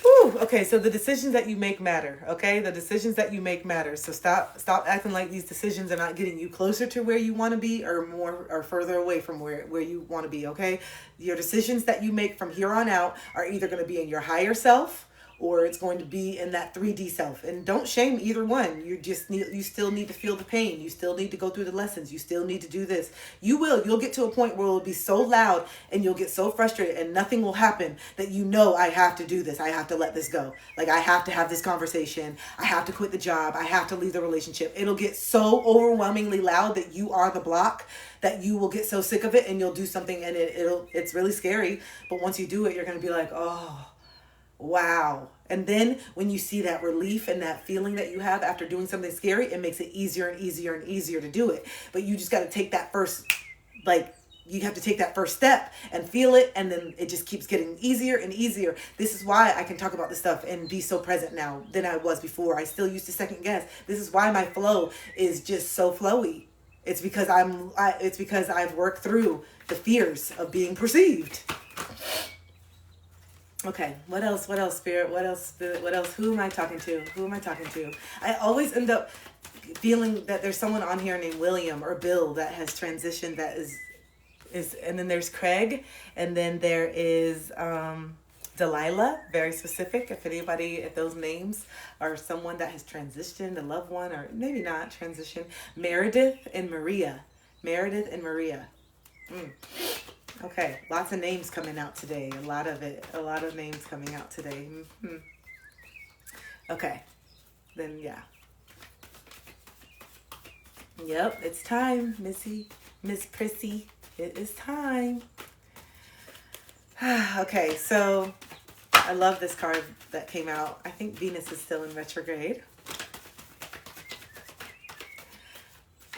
Whew, okay, so the decisions that you make matter, okay? The decisions that you make matter. So stop acting like these decisions are not getting you closer to where you want to be, or further away from where you want to be, okay? Your decisions that you make from here on out are either going to be in your higher self, or it's going to be in that 3D self. And don't shame either one. You still need to feel the pain. You still need to go through the lessons. You still need to do this. You'll get to a point where it'll be so loud and you'll get so frustrated and nothing will happen that I have to do this. I have to let this go. Like, I have to have this conversation. I have to quit the job. I have to leave the relationship. It'll get so overwhelmingly loud that you are the block, that you will get so sick of it and you'll do something, and it's really scary. But once you do it, you're going to be like, oh, wow. And then when you see that relief and that feeling that you have after doing something scary, it makes it easier and easier and easier to do it. But you just got to take that first, you have to take that first step and feel it. And then it just keeps getting easier and easier. This is why I can talk about this stuff and be so present now than I was before. I still used to second guess. This is why my flow is just so flowy. It's because I've worked through the fears of being perceived. Okay, what else, Spirit? What else? Who am I talking to? I always end up feeling that there's someone on here named William or Bill that has transitioned, that is, and then there's Craig, and then there is Delilah, very specific. If those names are someone that has transitioned, a loved one, or maybe not transitioned. Meredith and Maria. Okay, lots of names coming out today. A lot of names coming out today. Mm-hmm. Okay. Then, yeah. Yep, it's time, Miss Prissy. It is time. Okay, so I love this card that came out. I think Venus is still in retrograde.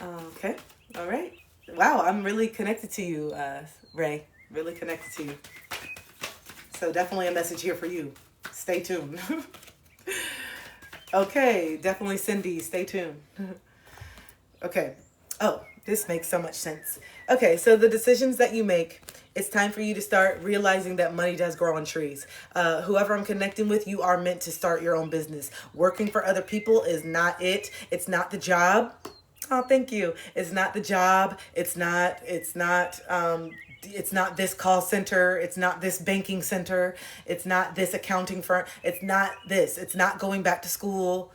Okay, all right. Wow, I'm really connected to you, Ray. Really connected to you. So definitely a message here for you. Stay tuned. Okay, definitely Cindy, stay tuned. Okay. Oh, this makes so much sense. Okay, so the decisions that you make, it's time for you to start realizing that money does grow on trees. Whoever I'm connecting with, you are meant to start your own business. Working for other people is not it. It's not the job. Oh, thank you. It's not the job. It's not this call center. It's not this banking center. It's not this accounting firm. It's not this. It's not going back to school.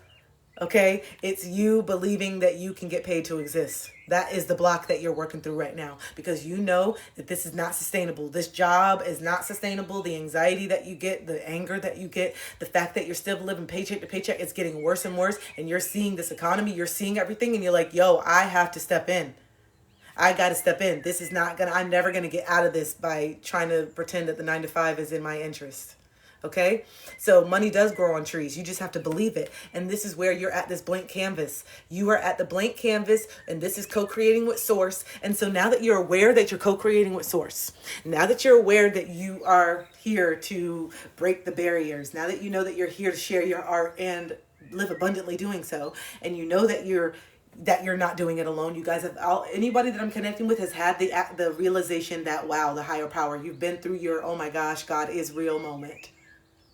Okay, it's you believing that you can get paid to exist. That is the block that you're working through right now, because you know that this is not sustainable. This job is not sustainable. The anxiety that you get, the anger that you get, the fact that you're still living paycheck to paycheck, it's getting worse and worse. And you're seeing this economy, you're seeing everything, and you're like, yo, I have to step in. I got to step in. This is not I'm never going to get out of this by trying to pretend that the 9 to 5 is in my interest. Okay, so money does grow on trees. You just have to believe it. And this is where you're at this blank canvas. You are at the blank canvas, and this is co-creating with source. And so now that you're aware that you're co-creating with source, now that you're aware that you are here to break the barriers, now that you know that you're here to share your art and live abundantly doing so, and you know that you're not doing it alone. You guys have anybody that I'm connecting with has had the realization that, wow, the higher power, you've been through your, oh my gosh, God is real moment.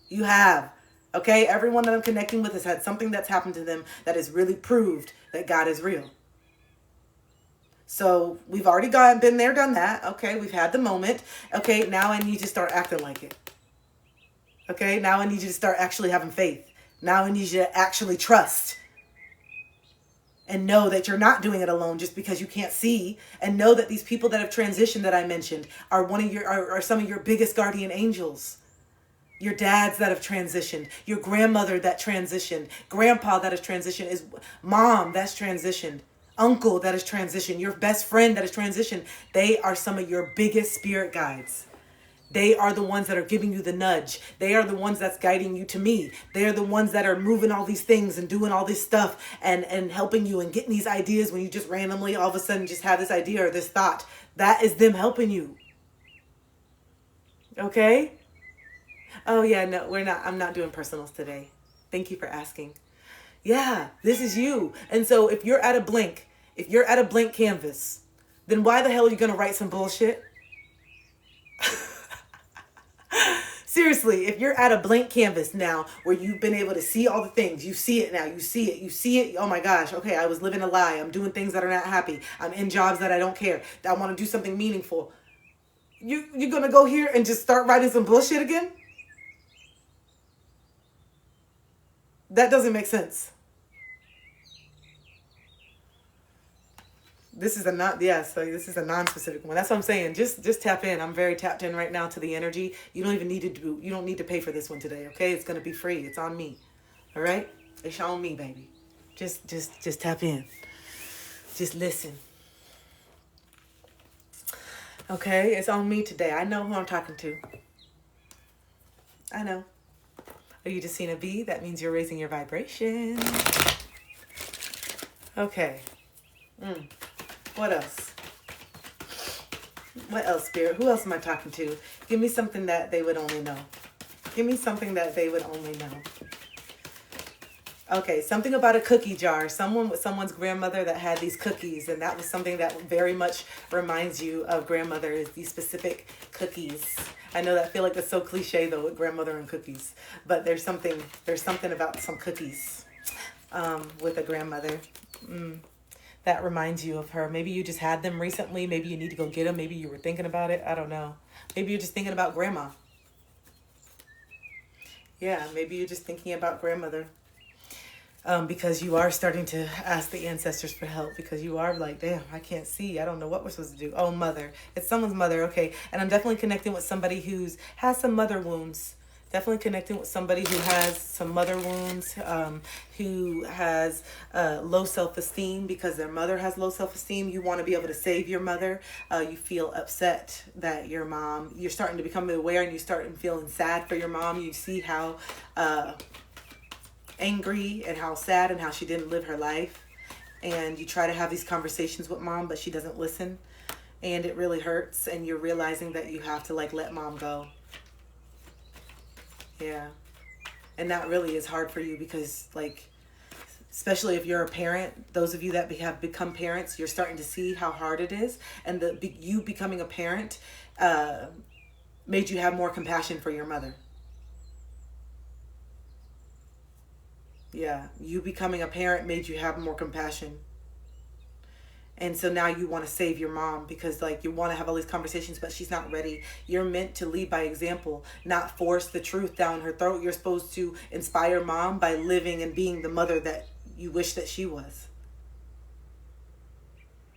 You have. Okay, everyone that I'm connecting with has had something that's happened to them that has really proved that God is real. So we've already been there, done that. Okay, we've had the moment. Okay, now I need you to start acting like it. Okay, now I need you to start actually having faith. Now I need you to actually trust. And know that you're not doing it alone just because you can't see. And know that these people that have transitioned that I mentioned are some of your biggest guardian angels. Your dads that have transitioned, your grandmother that transitioned, grandpa that has transitioned, is mom that's transitioned, uncle that has transitioned, your best friend that has transitioned. They are some of your biggest spirit guides. They are the ones that are giving you the nudge. They are the ones that's guiding you to me. They are the ones that are moving all these things and doing all this stuff and helping you and getting these ideas when you just randomly all of a sudden just have this idea or this thought. That is them helping you. Okay? Oh yeah, no, we're not. I'm not doing personals today. Thank you for asking. Yeah, this is you. And so if you're at a blank canvas, then why the hell are you going to write some bullshit? Seriously, if you're at a blank canvas now where you've been able to see all the things, you see it now, you see it. Oh my gosh, okay, I was living a lie. I'm doing things that are not happy. I'm in jobs that I don't care. I want to do something meaningful. You're going to go here and just start writing some bullshit again? That doesn't make sense. This is a non-specific one. That's what I'm saying. Just tap in. I'm very tapped in right now to the energy. You don't need to pay for this one today, okay? It's going to be free. It's on me. All right? It's on me, baby. Just tap in. Just listen. Okay? It's on me today. I know who I'm talking to. I know. Are you just seeing a V? That means you're raising your vibration. Okay. What else? What else, Spirit? Who else am I talking to? Give me something that they would only know. Give me something that they would only know. Okay, something about a cookie jar. Someone's grandmother that had these cookies, and that was something that very much reminds you of grandmother, is these specific cookies. I know that I feel like that's so cliche though, with grandmother and cookies, but there's something about some cookies with a grandmother that reminds you of her. Maybe you just had them recently. Maybe you need to go get them. Maybe you were thinking about it. I don't know. Maybe you're just thinking about grandma. Yeah, maybe you're just thinking about grandmother. Because you are starting to ask the ancestors for help, because you are like, damn, I can't see. I don't know what we're supposed to do. Oh, mother. It's someone's mother. Okay. And I'm definitely connecting with somebody has some mother wounds. Definitely connecting with somebody who has some mother wounds, who has low self-esteem because their mother has low self-esteem. You want to be able to save your mother. You feel upset that your mom, you're starting to become aware and you start feeling sad for your mom. You see how angry and how sad and how she didn't live her life. And you try to have these conversations with mom, but she doesn't listen. And it really hurts. And you're realizing that you have to like let mom go. Yeah. And that really is hard for you because, like, especially if you're a parent, those of you that have become parents, you're starting to see how hard it is. And you becoming a parent made you have more compassion for your mother. Yeah. You becoming a parent made you have more compassion. And so now you want to save your mom because like you want to have all these conversations, but she's not ready. You're meant to lead by example, not force the truth down her throat. You're supposed to inspire mom by living and being the mother that you wish that she was.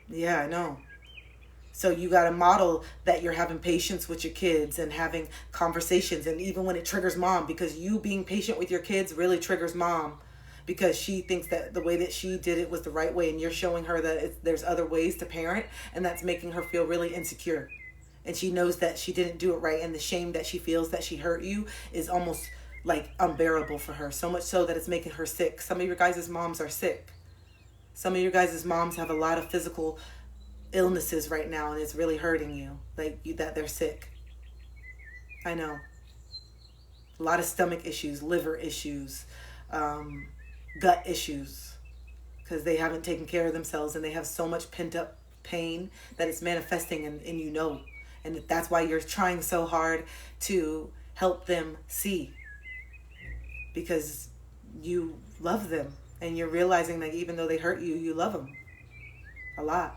Yeah, I know. So you got to model that you're having patience with your kids and having conversations. And even when it triggers mom, because you being patient with your kids really triggers mom because she thinks that the way that she did it was the right way. And you're showing her that there's other ways to parent. And that's making her feel really insecure. And she knows that she didn't do it right. And the shame that she feels that she hurt you is almost like unbearable for her. So much so that it's making her sick. Some of your guys' moms are sick. Some of your guys' moms have a lot of physical illnesses right now and it's really hurting you, like that they're sick. I know. A lot of stomach issues, liver issues, gut issues, because they haven't taken care of themselves and they have so much pent up pain that it's manifesting and you know. And that's why you're trying so hard to help them see, because you love them and you're realizing that even though they hurt you, you love them a lot.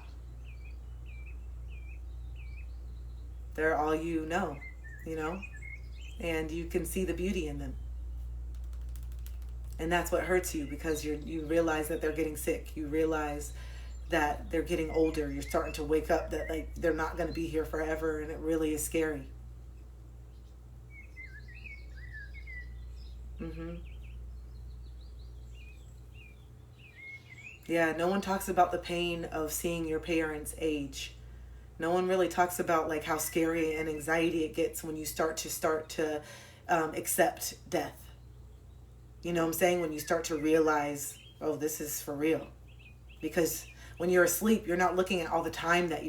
They're all you know, and you can see the beauty in them. And that's what hurts you because you realize that they're getting sick. You realize that they're getting older. You're starting to wake up that like they're not going to be here forever, and it really is scary. Mhm. Yeah, no one talks about the pain of seeing your parents age. No one really talks about like how scary and anxiety it gets when you start to accept death. You know what I'm saying? When you start to realize, oh, this is for real. Because when you're asleep, you're not looking at all the time that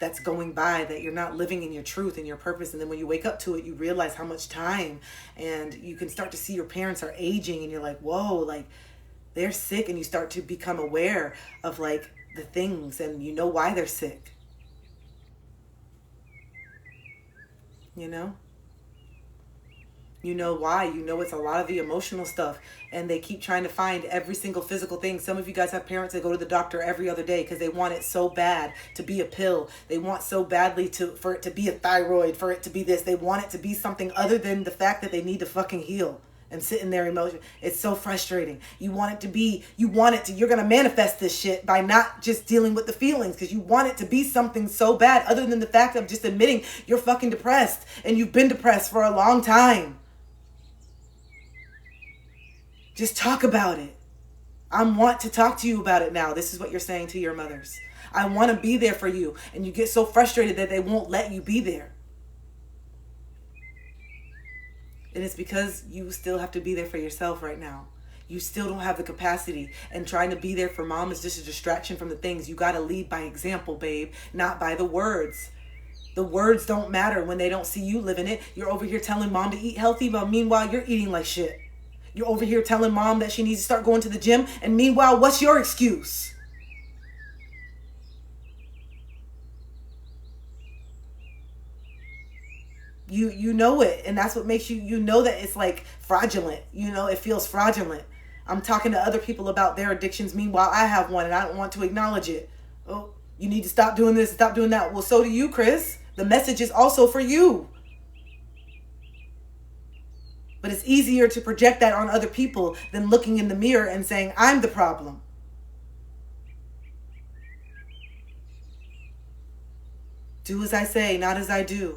that's going by, that you're not living in your truth and your purpose. And then when you wake up to it, you realize how much time, and you can start to see your parents are aging and you're like, whoa, like they're sick. And you start to become aware of like the things and you know why they're sick, you know? You know why. You know it's a lot of the emotional stuff. And they keep trying to find every single physical thing. Some of you guys have parents that go to the doctor every other day because they want it so bad to be a pill. They want so badly for it to be a thyroid, for it to be this. They want it to be something other than the fact that they need to fucking heal and sit in their emotion. It's so frustrating. You're going to manifest this shit by not just dealing with the feelings, because you want it to be something so bad other than the fact of just admitting you're fucking depressed and you've been depressed for a long time. Just talk about it. I want to talk to you about it now. This is what you're saying to your mothers. I want to be there for you. And you get so frustrated that they won't let you be there. And it's because you still have to be there for yourself right now. You still don't have the capacity. And trying to be there for mom is just a distraction from the things. You got to lead by example, babe, not by the words. The words don't matter when they don't see you living it. You're over here telling mom to eat healthy, but meanwhile, you're eating like shit. You're over here telling mom that she needs to start going to the gym, and meanwhile, what's your excuse? You know it, and that's what makes you know that it's like fraudulent. It feels fraudulent. I'm talking to other people about their addictions. Meanwhile, I have one, and I don't want to acknowledge it. Oh, you need to stop doing this, stop doing that. Well, so do you, Chris. The message is also for you. But it's easier to project that on other people than looking in the mirror and saying, I'm the problem. Do as I say, not as I do.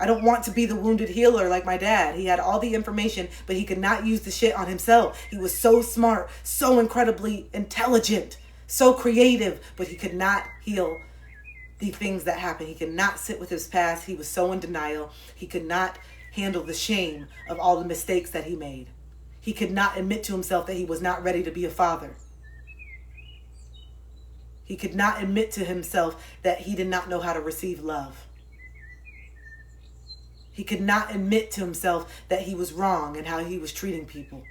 I don't want to be the wounded healer like my dad. He had all the information, but he could not use the shit on himself. He was so smart, so incredibly intelligent, so creative, but he could not heal the things that happened. He could not sit with his past. He was so in denial. He could not handle the shame of all the mistakes that he made. He could not admit to himself that he was not ready to be a father. He could not admit to himself that he did not know how to receive love. He could not admit to himself that he was wrong and how he was treating people.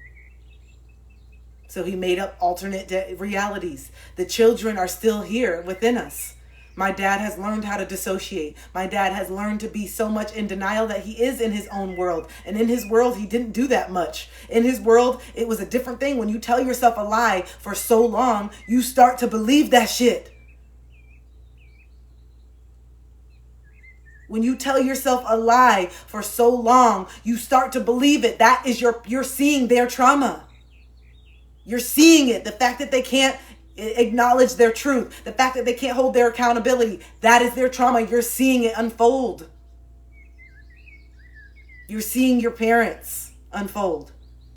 So he made up alternate realities. The children are still here within us. My dad has learned how to dissociate. My dad has learned to be so much in denial that he is in his own world. And in his world, he didn't do that much. In his world, it was a different thing. When you tell yourself a lie for so long, you start to believe that shit. When you tell yourself a lie for so long, you start to believe it. That is you're seeing their trauma. You're seeing it. The fact that they can't acknowledge their truth, the fact that they can't hold their accountability, that is their trauma. You're seeing it unfold. You're seeing your parents unfold.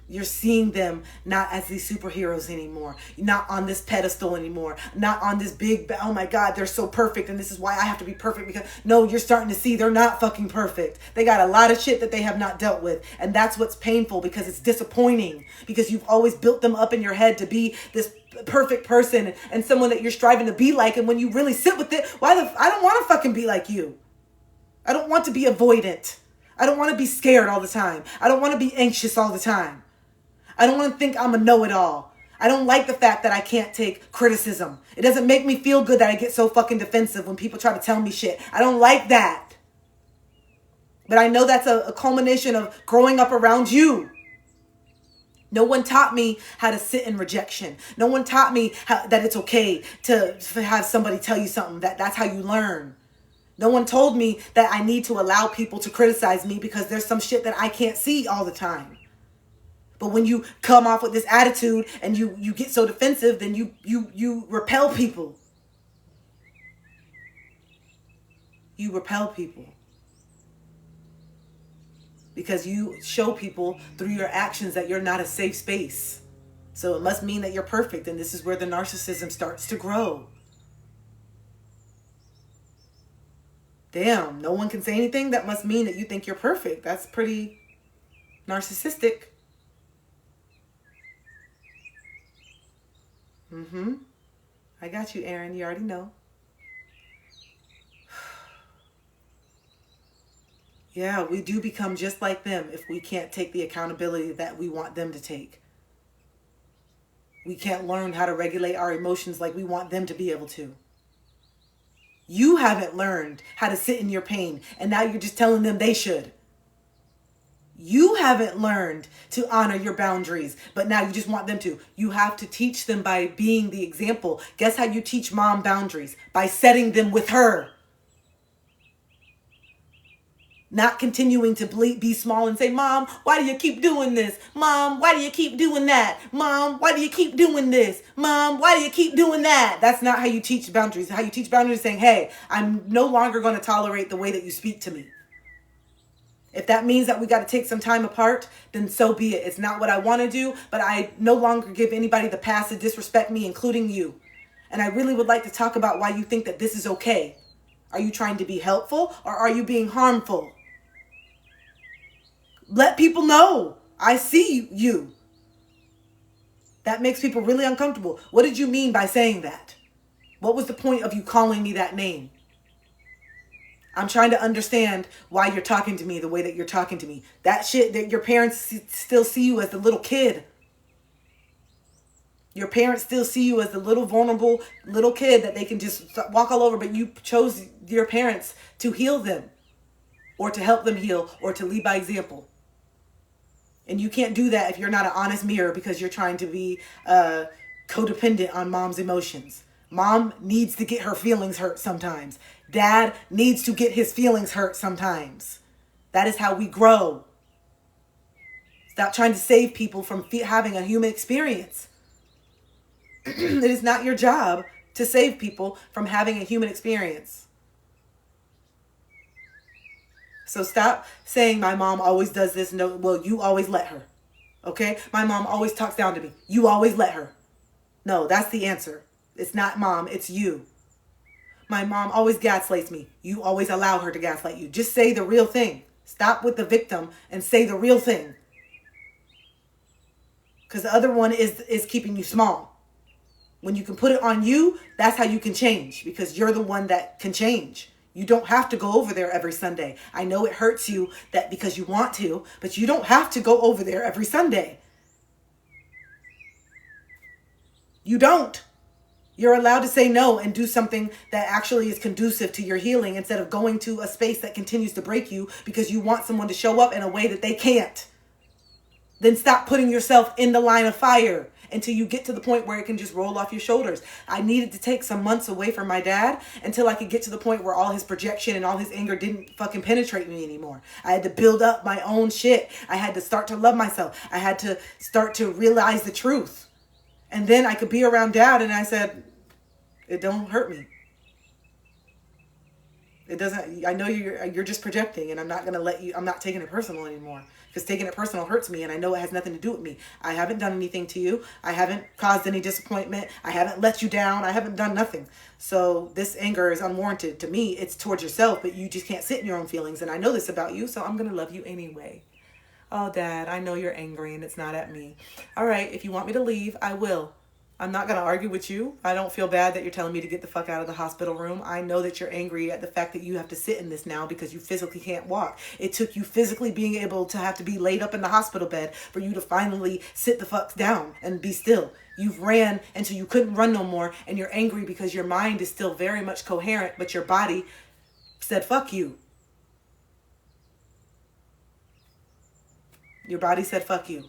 You're seeing them not as these superheroes anymore, not on this pedestal anymore, not on this big, oh my God, they're so perfect and this is why I have to be perfect. Because no, you're starting to see they're not fucking perfect. They got a lot of shit that they have not dealt with. And that's what's painful, because it's disappointing, because you've always built them up in your head to be this perfect person and someone that you're striving to be like. And when you really sit with it, I don't want to fucking be like you. I don't want to be avoidant. I don't want to be scared all the time. I don't want to be anxious all the time. I don't want to think I'm a know-it-all. I don't like the fact that I can't take criticism. It doesn't make me feel good that I get so fucking defensive when people try to tell me shit. I don't like that. But I know that's a culmination of growing up around you. No one taught me how to sit in rejection. No one taught me that it's okay to have somebody tell you something. That's how you learn. No one told me that I need to allow people to criticize me because there's some shit that I can't see all the time. But when you come off with this attitude and you get so defensive, then you repel people. You repel people. Because you show people through your actions that you're not a safe space. So it must mean that you're perfect. And this is where the narcissism starts to grow. Damn, no one can say anything? That must mean that you think you're perfect. That's pretty narcissistic. I got you, Aaron. You already know. Yeah, we do become just like them if we can't take the accountability that we want them to take. We can't learn how to regulate our emotions like we want them to be able to. You haven't learned how to sit in your pain, and now you're just telling them they should. You haven't learned to honor your boundaries, but now you just want them to. You have to teach them by being the example. Guess how you teach mom boundaries? By setting them with her. Not continuing to be small and say, Mom, why do you keep doing this? Mom, why do you keep doing that? Mom, why do you keep doing this? Mom, why do you keep doing that? That's not how you teach boundaries. How you teach boundaries is saying, hey, I'm no longer going to tolerate the way that you speak to me. If that means that we got to take some time apart, then so be it. It's not what I want to do, but I no longer give anybody the pass to disrespect me, including you. And I really would like to talk about why you think that this is okay. Are you trying to be helpful or are you being harmful? Let people know. I see you. That makes people really uncomfortable. What did you mean by saying that? What was the point of you calling me that name? I'm trying to understand why you're talking to me the way that you're talking to me. That shit, that your parents still see you as the little kid. Your parents still see you as the little vulnerable little kid that they can just walk all over, but you chose your parents to heal them or to help them heal or to lead by example. And you can't do that if you're not an honest mirror because you're trying to be codependent on mom's emotions. Mom needs to get her feelings hurt sometimes. Dad needs to get his feelings hurt sometimes. That is how we grow. Stop trying to save people from having a human experience. It is not your job to save people from having a human experience. So stop saying my mom always does this. No, well, you always let her. Okay? My mom always talks down to me. You always let her. No, that's the answer. It's not mom, it's you. My mom always gaslights me. You always allow her to gaslight you. Just say the real thing. Stop with the victim and say the real thing. Because the other one is keeping you small. When you can put it on you, that's how you can change. Because you're the one that can change. You don't have to go over there every Sunday. I know it hurts you that because you want to, but you don't have to go over there every Sunday. You don't. You're allowed to say no and do something that actually is conducive to your healing instead of going to a space that continues to break you because you want someone to show up in a way that they can't. Then stop putting yourself in the line of fire until you get to the point where it can just roll off your shoulders. I needed to take some months away from my dad until I could get to the point where all his projection and all his anger didn't fucking penetrate me anymore. I had to build up my own shit. I had to start to love myself. I had to start to realize the truth. And then I could be around dad and I said, it don't hurt me. It doesn't, I know you're just projecting and I'm not going to let you, I'm not taking it personal anymore because taking it personal hurts me and I know it has nothing to do with me. I haven't done anything to you. I haven't caused any disappointment. I haven't let you down. I haven't done nothing. So this anger is unwarranted. To me, it's towards yourself, but you just can't sit in your own feelings. And I know this about you, so I'm going to love you anyway. Oh, Dad, I know you're angry and it's not at me. All right, if you want me to leave, I will. I'm not going to argue with you. I don't feel bad that you're telling me to get the fuck out of the hospital room. I know that you're angry at the fact that you have to sit in this now because you physically can't walk. It took you physically being able to have to be laid up in the hospital bed for you to finally sit the fuck down and be still. You've ran until you couldn't run no more and you're angry because your mind is still very much coherent, but your body said fuck you. Your body said fuck you.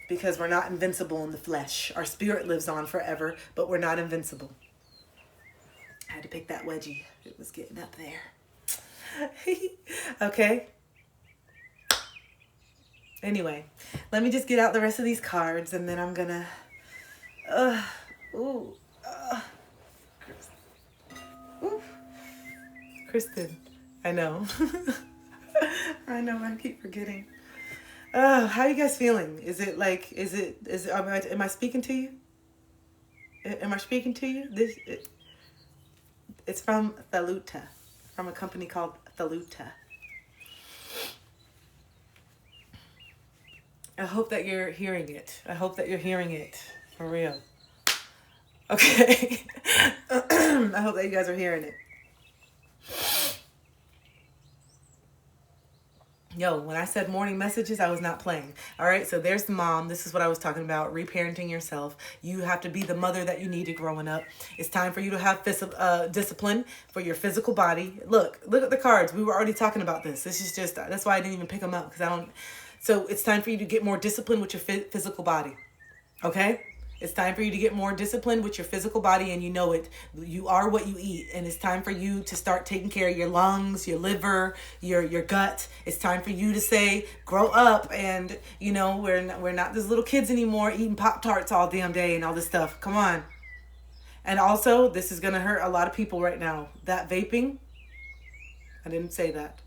Because we're not invincible in the flesh. Our spirit lives on forever, but we're not invincible. I had to pick that wedgie. It was getting up there. Okay. Anyway, let me just get out the rest of these cards and then I'm gonna... Kristen. I know. I know, I keep forgetting. How are you guys feeling? Is it, am I speaking to you? Am I speaking to you? It's from Thaluta, from a company called Thaluta. I hope that you're hearing it. I hope that you're hearing it, for real. Okay. I hope that you guys are hearing it. Yo, when I said morning messages, I was not playing. All right, so there's the mom. This is what I was talking about, reparenting yourself. You have to be the mother that you needed growing up. It's time for you to have discipline for your physical body. Look at the cards. We were already talking about this. This is just, that's why I didn't even pick them up because I don't. So it's time for you to get more discipline with your physical body. Okay? It's time for you to get more disciplined with your physical body, and you know it. You are what you eat, and it's time for you to start taking care of your lungs, your liver, your gut. It's time for you to say, grow up, and you know we're not these little kids anymore eating Pop-Tarts all damn day and all this stuff. Come on. And also, this is gonna hurt a lot of people right now. That vaping, I didn't say that.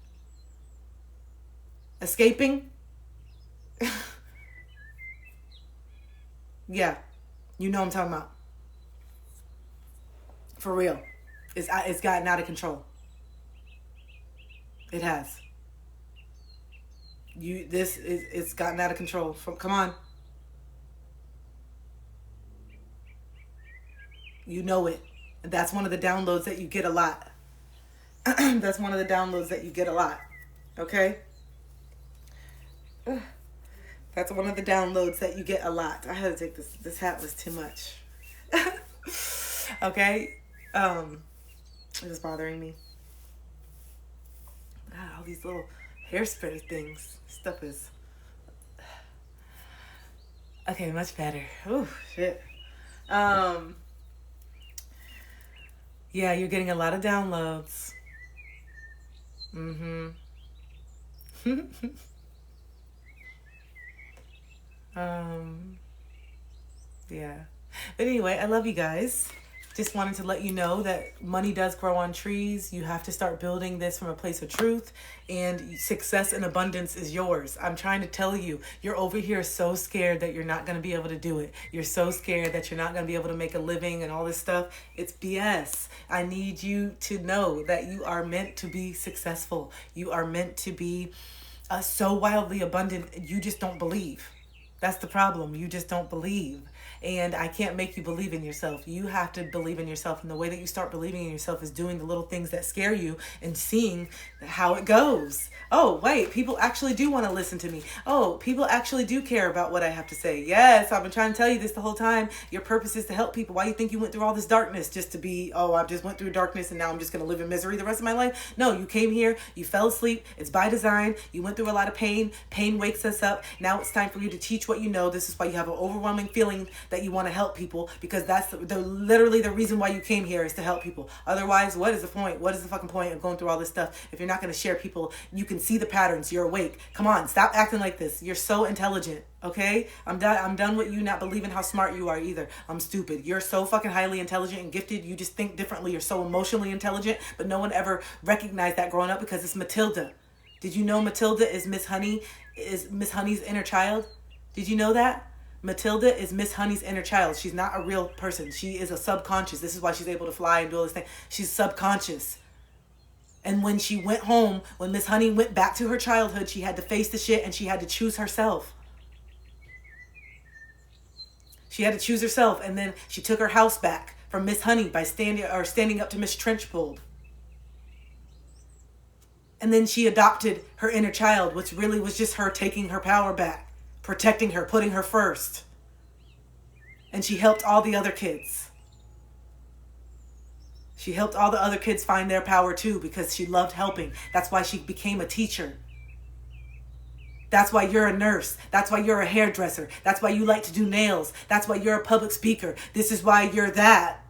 Escaping, yeah. You know what I'm talking about. For real. It's gotten out of control. It has. It's gotten out of control. Come on. You know it. That's one of the downloads that you get a lot. That's one of the downloads that you get a lot. Okay? That's one of the downloads that you get a lot. I had to take this. This hat was too much. Okay? It was bothering me. God, all these little hairspray things. Stuff is... Okay, much better. Oh, shit. Yeah, you're getting a lot of downloads. Mm-hmm. Yeah. But anyway, I love you guys. Just wanted to let you know that money does grow on trees. You have to start building this from a place of truth, and success and abundance is yours. I'm trying to tell you, you're over here so scared that you're not going to be able to do it. You're so scared that you're not going to be able to make a living and all this stuff. It's BS. I need you to know that you are meant to be successful. You are meant to be so wildly abundant. You just don't believe. That's the problem. You just don't believe. And I can't make you believe in yourself. You have to believe in yourself. And the way that you start believing in yourself is doing the little things that scare you and seeing how it goes. Oh, wait, people actually do want to listen to me. Oh, people actually do care about what I have to say. Yes, I've been trying to tell you this the whole time. Your purpose is to help people. Why do you think you went through all this darkness? Just to be, oh, I just went through darkness and now I'm just going to live in misery the rest of my life? No, you came here, you fell asleep. It's by design. You went through a lot of pain. Pain wakes us up. Now it's time for you to teach what you know. This is why you have an overwhelming feeling that you want to help people, because that's literally the reason why you came here, is to help people. Otherwise, what is the point? What is the fucking point of going through all this stuff if you're not going to share people? You can see the patterns. You're awake. Come on, stop acting like this. You're so intelligent. Okay, I'm done with you not believing how smart you are either. I'm stupid. You're so fucking highly intelligent and gifted. You just think differently. You're so emotionally intelligent, but no one ever recognized that growing up because it's Matilda. Did you know Matilda is Miss Honey's inner child? Did you know that? Matilda is Miss Honey's inner child. She's not a real person. She is a subconscious. This is why she's able to fly and do all this thing. She's subconscious. And when she went home, when Miss Honey went back to her childhood, she had to face the shit and she had to choose herself. She had to choose herself, and then she took her house back from Miss Honey by standing up to Miss Trenchfold. And then she adopted her inner child, which really was just her taking her power back, protecting her, putting her first. And she helped all the other kids. She helped all the other kids find their power too, because she loved helping. That's why she became a teacher. That's why you're a nurse. That's why you're a hairdresser. That's why you like to do nails. That's why you're a public speaker. This is why you're that.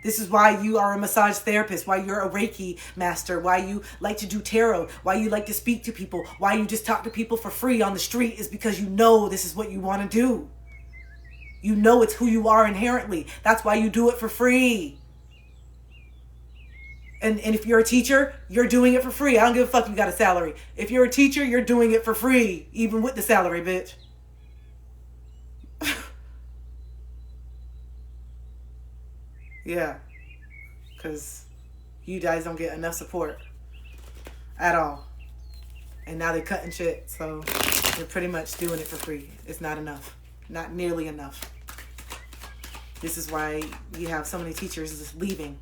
This is why you are a massage therapist, why you're a Reiki master, why you like to do tarot, why you like to speak to people, why you just talk to people for free on the street, is because you know this is what you want to do. You know it's who you are inherently. That's why you do it for free. And if you're a teacher, you're doing it for free. I don't give a fuck if you got a salary. If you're a teacher, you're doing it for free, even with the salary, bitch. Yeah, because you guys don't get enough support at all. And now they're cutting shit, so they're pretty much doing it for free. It's not enough. Not nearly enough. This is why you have so many teachers just leaving,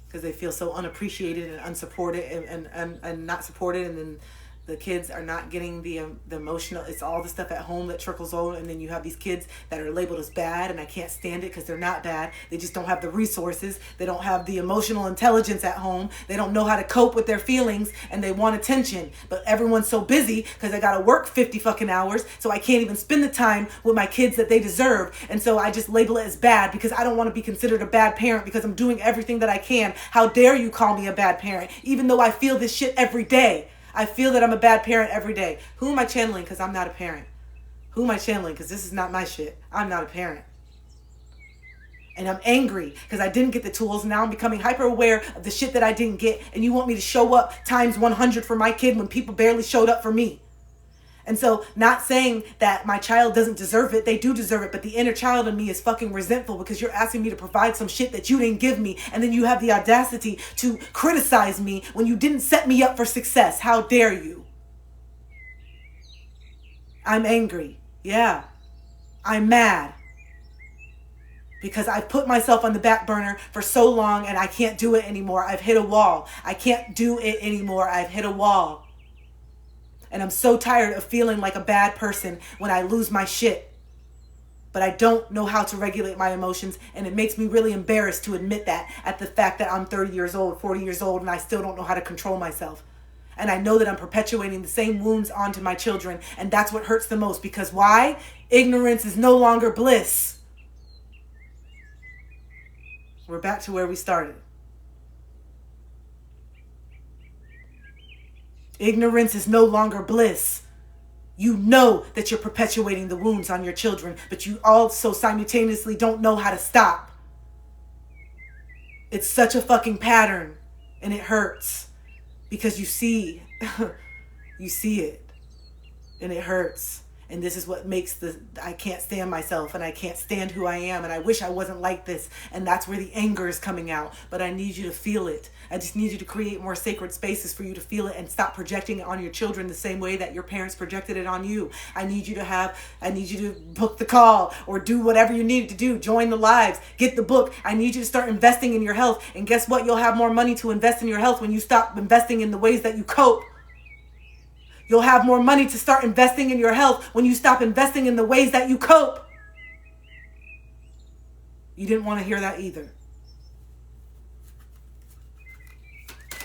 because they feel so unappreciated and unsupported and not supported, and then the kids are not getting the emotional. It's all the stuff at home that trickles over, and then you have these kids that are labeled as bad, and I can't stand it because they're not bad. They just don't have the resources. They don't have the emotional intelligence at home. They don't know how to cope with their feelings, and they want attention. But everyone's so busy because I got to work 50 fucking hours, so I can't even spend the time with my kids that they deserve. And so I just label it as bad because I don't want to be considered a bad parent because I'm doing everything that I can. How dare you call me a bad parent, even though I feel this shit every day. I feel that I'm a bad parent every day. Who am I channeling? Because I'm not a parent. Who am I channeling? Because this is not my shit. I'm not a parent. And I'm angry because I didn't get the tools. Now I'm becoming hyper aware of the shit that I didn't get. And you want me to show up times 100 for my kid when people barely showed up for me. And so, not saying that my child doesn't deserve it. They do deserve it. But the inner child in me is fucking resentful because you're asking me to provide some shit that you didn't give me. And then you have the audacity to criticize me when you didn't set me up for success. How dare you? I'm angry. Yeah. I'm mad. Because I've put myself on the back burner for so long and I can't do it anymore. I've hit a wall. I can't do it anymore. I've hit a wall. And I'm so tired of feeling like a bad person when I lose my shit. But I don't know how to regulate my emotions. And it makes me really embarrassed to admit that, at the fact that I'm 30 years old, 40 years old, and I still don't know how to control myself. And I know that I'm perpetuating the same wounds onto my children. And that's what hurts the most. Because why? Ignorance is no longer bliss. We're back to where we started. Ignorance is no longer bliss. You know that you're perpetuating the wounds on your children, but you also simultaneously don't know how to stop. It's such a fucking pattern, and it hurts because you see it, and it hurts. And this is what makes I can't stand myself, and I can't stand who I am, and I wish I wasn't like this. And that's where the anger is coming out. But I need you to feel it. I just need you to create more sacred spaces for you to feel it and stop projecting it on your children the same way that your parents projected it on you. I need you to book the call or do whatever you need to do. Join the lives, get the book. I need you to start investing in your health. And guess what? You'll have more money to invest in your health when you stop investing in the ways that you cope. You'll have more money to start investing in your health when you stop investing in the ways that you cope. You didn't want to hear that either.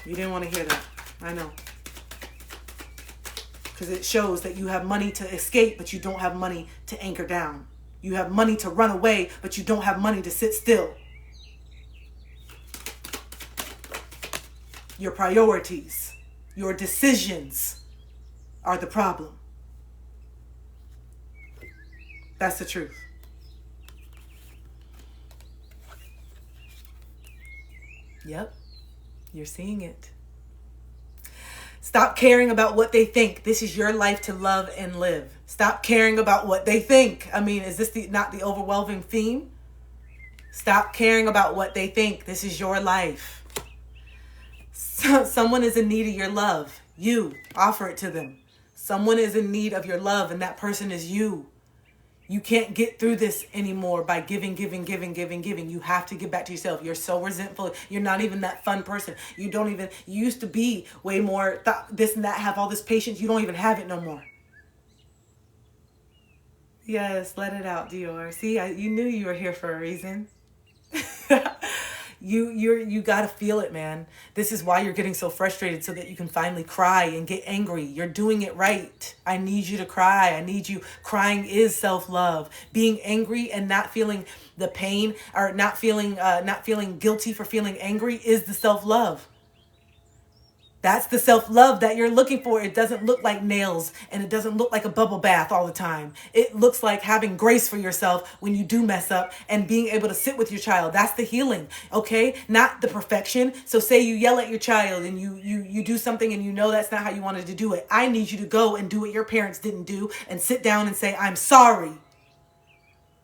You didn't want to hear that. I know. Because it shows that you have money to escape, but you don't have money to anchor down. You have money to run away, but you don't have money to sit still. Your priorities, your decisions are the problem. That's the truth. Yep, you're seeing it. Stop caring about what they think. This is your life to love and live. Stop caring about what they think. I mean, is this not the overwhelming theme? Stop caring about what they think. This is your life. Someone is in need of your love. You offer it to them. Someone is in need of your love, and that person is you. You can't get through this anymore by giving. You have to give back to yourself. You're so resentful. You're not even that fun person. You used to be way more this and that, have all this patience. You don't even have it no more. Yes, let it out, Dior. See, you knew you were here for a reason. You got to feel it, man. This is why you're getting so frustrated, so that you can finally cry and get angry. You're doing it right. I need you to cry. I need you. Crying is self-love. Being angry and not feeling the pain, or not feeling guilty for feeling angry, is the self-love. That's the self-love that you're looking for. It doesn't look like nails, and it doesn't look like a bubble bath all the time. It looks like having grace for yourself when you do mess up, and being able to sit with your child. That's the healing, okay? Not the perfection. So say you yell at your child and you do something and you know that's not how you wanted to do it. I need you to go and do what your parents didn't do and sit down and say, I'm sorry.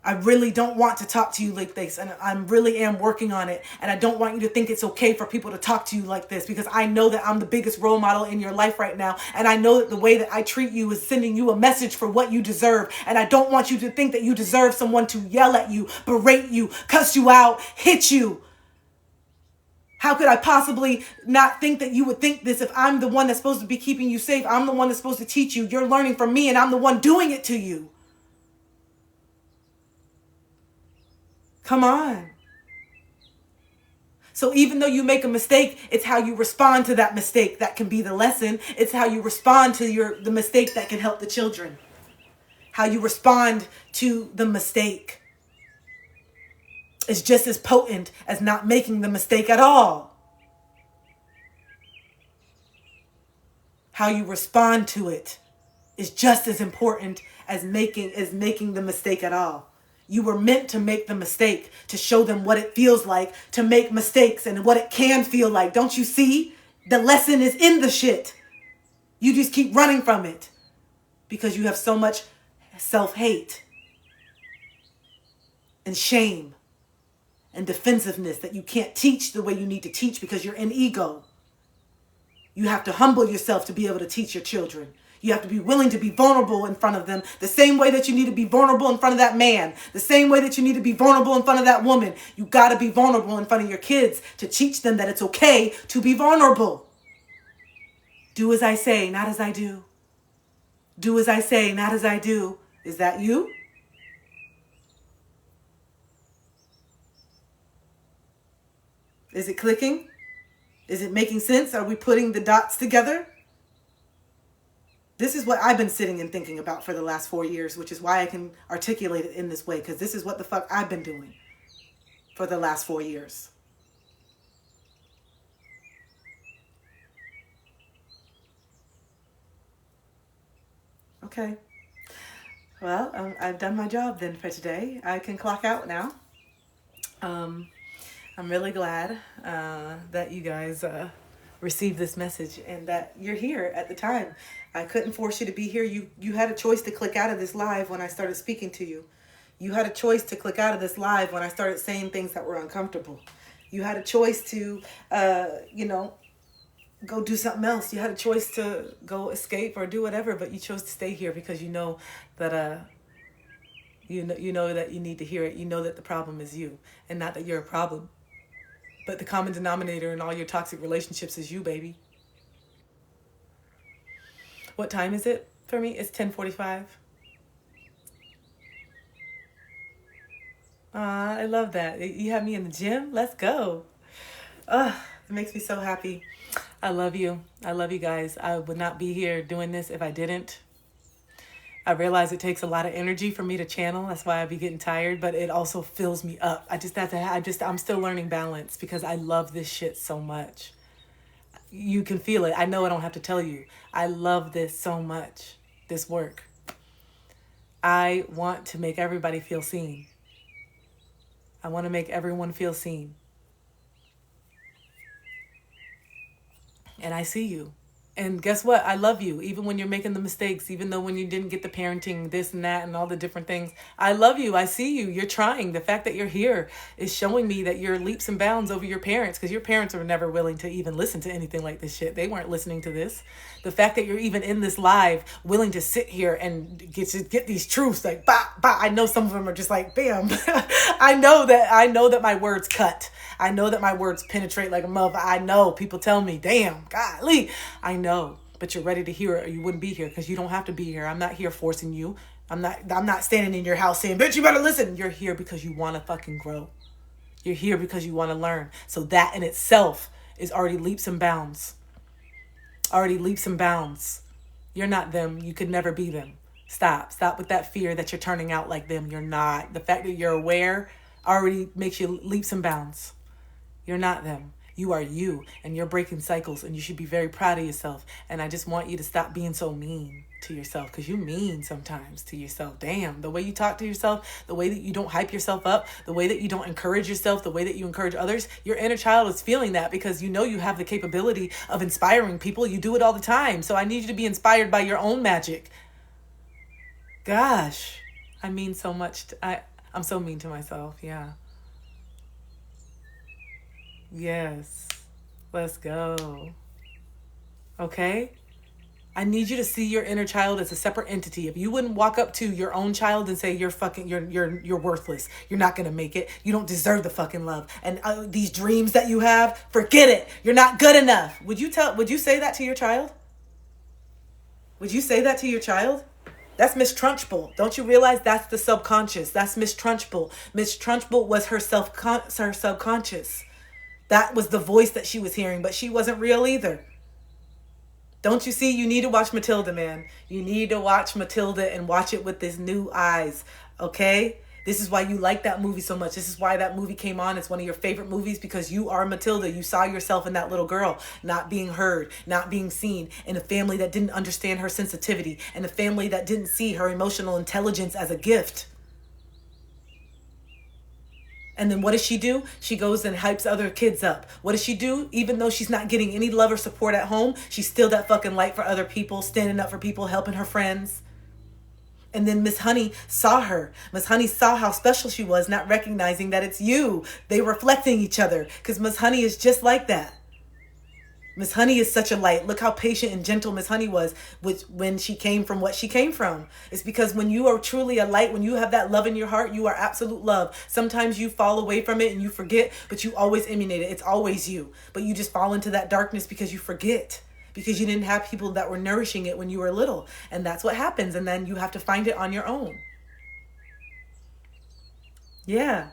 I really don't want to talk to you like this, and I really am working on it, and I don't want you to think it's okay for people to talk to you like this, because I know that I'm the biggest role model in your life right now, and I know that the way that I treat you is sending you a message for what you deserve, and I don't want you to think that you deserve someone to yell at you, berate you, cuss you out, hit you. How could I possibly not think that you would think this if I'm the one that's supposed to be keeping you safe? I'm the one that's supposed to teach you. You're learning from me, and I'm the one doing it to you. Come on. So even though you make a mistake, it's how you respond to that mistake that can be the lesson. It's how you respond to the mistake that can help the children. How you respond to the mistake is just as potent as not making the mistake at all. How you respond to it is just as important as making the mistake at all. You were meant to make the mistake, to show them what it feels like to make mistakes and what it can feel like. Don't you see? The lesson is in the shit. You just keep running from it because you have so much self-hate and shame and defensiveness that you can't teach the way you need to teach because you're in ego. You have to humble yourself to be able to teach your children. You have to be willing to be vulnerable in front of them, the same way that you need to be vulnerable in front of that man, the same way that you need to be vulnerable in front of that woman. You got to be vulnerable in front of your kids to teach them that it's okay to be vulnerable. Do as I say, not as I do. Do as I say, not as I do. Is that you? Is it clicking? Is it making sense? Are we putting the dots together? This is what I've been sitting and thinking about for the last 4 years, which is why I can articulate it in this way, because this is what the fuck I've been doing for the last 4 years. Okay. Well, I've done my job then for today. I can clock out now. I'm really glad that you guys received this message and that you're here at the time. I couldn't force you to be here. You had a choice to click out of this live when I started speaking to you. You had a choice to click out of this live when I started saying things that were uncomfortable. You had a choice to, go do something else. You had a choice to go escape or do whatever, but you chose to stay here because you know that you know that you need to hear it. You know that the problem is you and not that you're a problem. But the common denominator in all your toxic relationships is you, baby. What time is it for me? It's 10:45. I love that. You have me in the gym? Let's go. It makes me so happy. I love you. I love you guys. I would not be here doing this if I didn't. I realize it takes a lot of energy for me to channel. That's why I be getting tired, but it also fills me up. I'm still learning balance because I love this shit so much. You can feel it. I know I don't have to tell you. I love this so much, this work. I want to make everybody feel seen. I want to make everyone feel seen. And I see you. And guess what? I love you, even when you're making the mistakes, even though when you didn't get the parenting, this and that, and all the different things. I love you. I see you. You're trying. The fact that you're here is showing me that you're leaps and bounds over your parents, because your parents were never willing to even listen to anything like this shit. They weren't listening to this. The fact that you're even in this live, willing to sit here and get these truths, like, bah, bah. I know some of them are just like, bam. I know that my words cut. I know that my words penetrate like a mother. I know people tell me, damn, golly. I know, but you're ready to hear it or you wouldn't be here because you don't have to be here. I'm not here forcing you. I'm not standing in your house saying, bitch, you better listen. You're here because you want to fucking grow. You're here because you want to learn. So that in itself is already leaps and bounds. Already leaps and bounds. You're not them. You could never be them. Stop with that fear that you're turning out like them. You're not. The fact that you're aware already makes you leaps and bounds. You're not them. You are you, and you're breaking cycles, and you should be very proud of yourself. And I just want you to stop being so mean to yourself, because you mean sometimes to yourself. Damn, the way you talk to yourself, the way that you don't hype yourself up, the way that you don't encourage yourself, the way that you encourage others, your inner child is feeling that because you know you have the capability of inspiring people. You do it all the time. So I need you to be inspired by your own magic. Gosh, I mean so much. I'm so mean to myself. Yeah. Yes. Let's go. Okay? I need you to see your inner child as a separate entity. If you wouldn't walk up to your own child and say you're worthless, you're not going to make it. You don't deserve the fucking love. And these dreams that you have, forget it. You're not good enough. Would you say that to your child? Would you say that to your child? That's Miss Trunchbull. Don't you realize that's the subconscious? That's Miss Trunchbull. Miss Trunchbull was her subconscious. That was the voice that she was hearing, but she wasn't real either. Don't you see? You need to watch Matilda, man. You need to watch Matilda and watch it with these new eyes, okay? This is why you like that movie so much. This is why that movie came on. It's one of your favorite movies because you are Matilda. You saw yourself in that little girl, not being heard, not being seen, in a family that didn't understand her sensitivity, and a family that didn't see her emotional intelligence as a gift. And then what does she do? She goes and hypes other kids up. What does she do? Even though she's not getting any love or support at home, she's still that fucking light for other people, standing up for people, helping her friends. And then Miss Honey saw her. Miss Honey saw how special she was, not recognizing that it's you. They reflecting each other because Miss Honey is just like that. Miss Honey is such a light. Look how patient and gentle Miss Honey was when she came from what she came from. It's because when you are truly a light, when you have that love in your heart, you are absolute love. Sometimes you fall away from it and you forget, but you always emanate it. It's always you. But you just fall into that darkness because you forget. Because you didn't have people that were nourishing it when you were little. And that's what happens. And then you have to find it on your own. Yeah.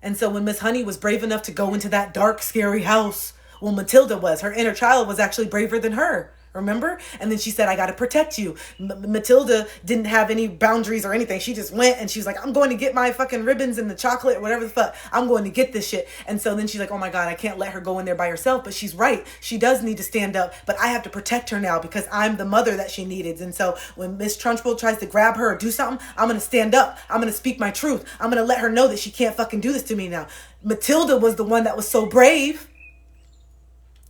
And so when Miss Honey was brave enough to go into that dark, scary house, well, Matilda was. Her inner child was actually braver than her. Remember? And then she said, I got to protect you. Matilda didn't have any boundaries or anything. She just went and she was like, I'm going to get my fucking ribbons and the chocolate, whatever the fuck. I'm going to get this shit. And so then she's like, oh my God, I can't let her go in there by herself. But she's right. She does need to stand up. But I have to protect her now because I'm the mother that she needed. And so when Miss Trunchbull tries to grab her or do something, I'm going to stand up. I'm going to speak my truth. I'm going to let her know that she can't fucking do this to me now. Matilda was the one that was so brave.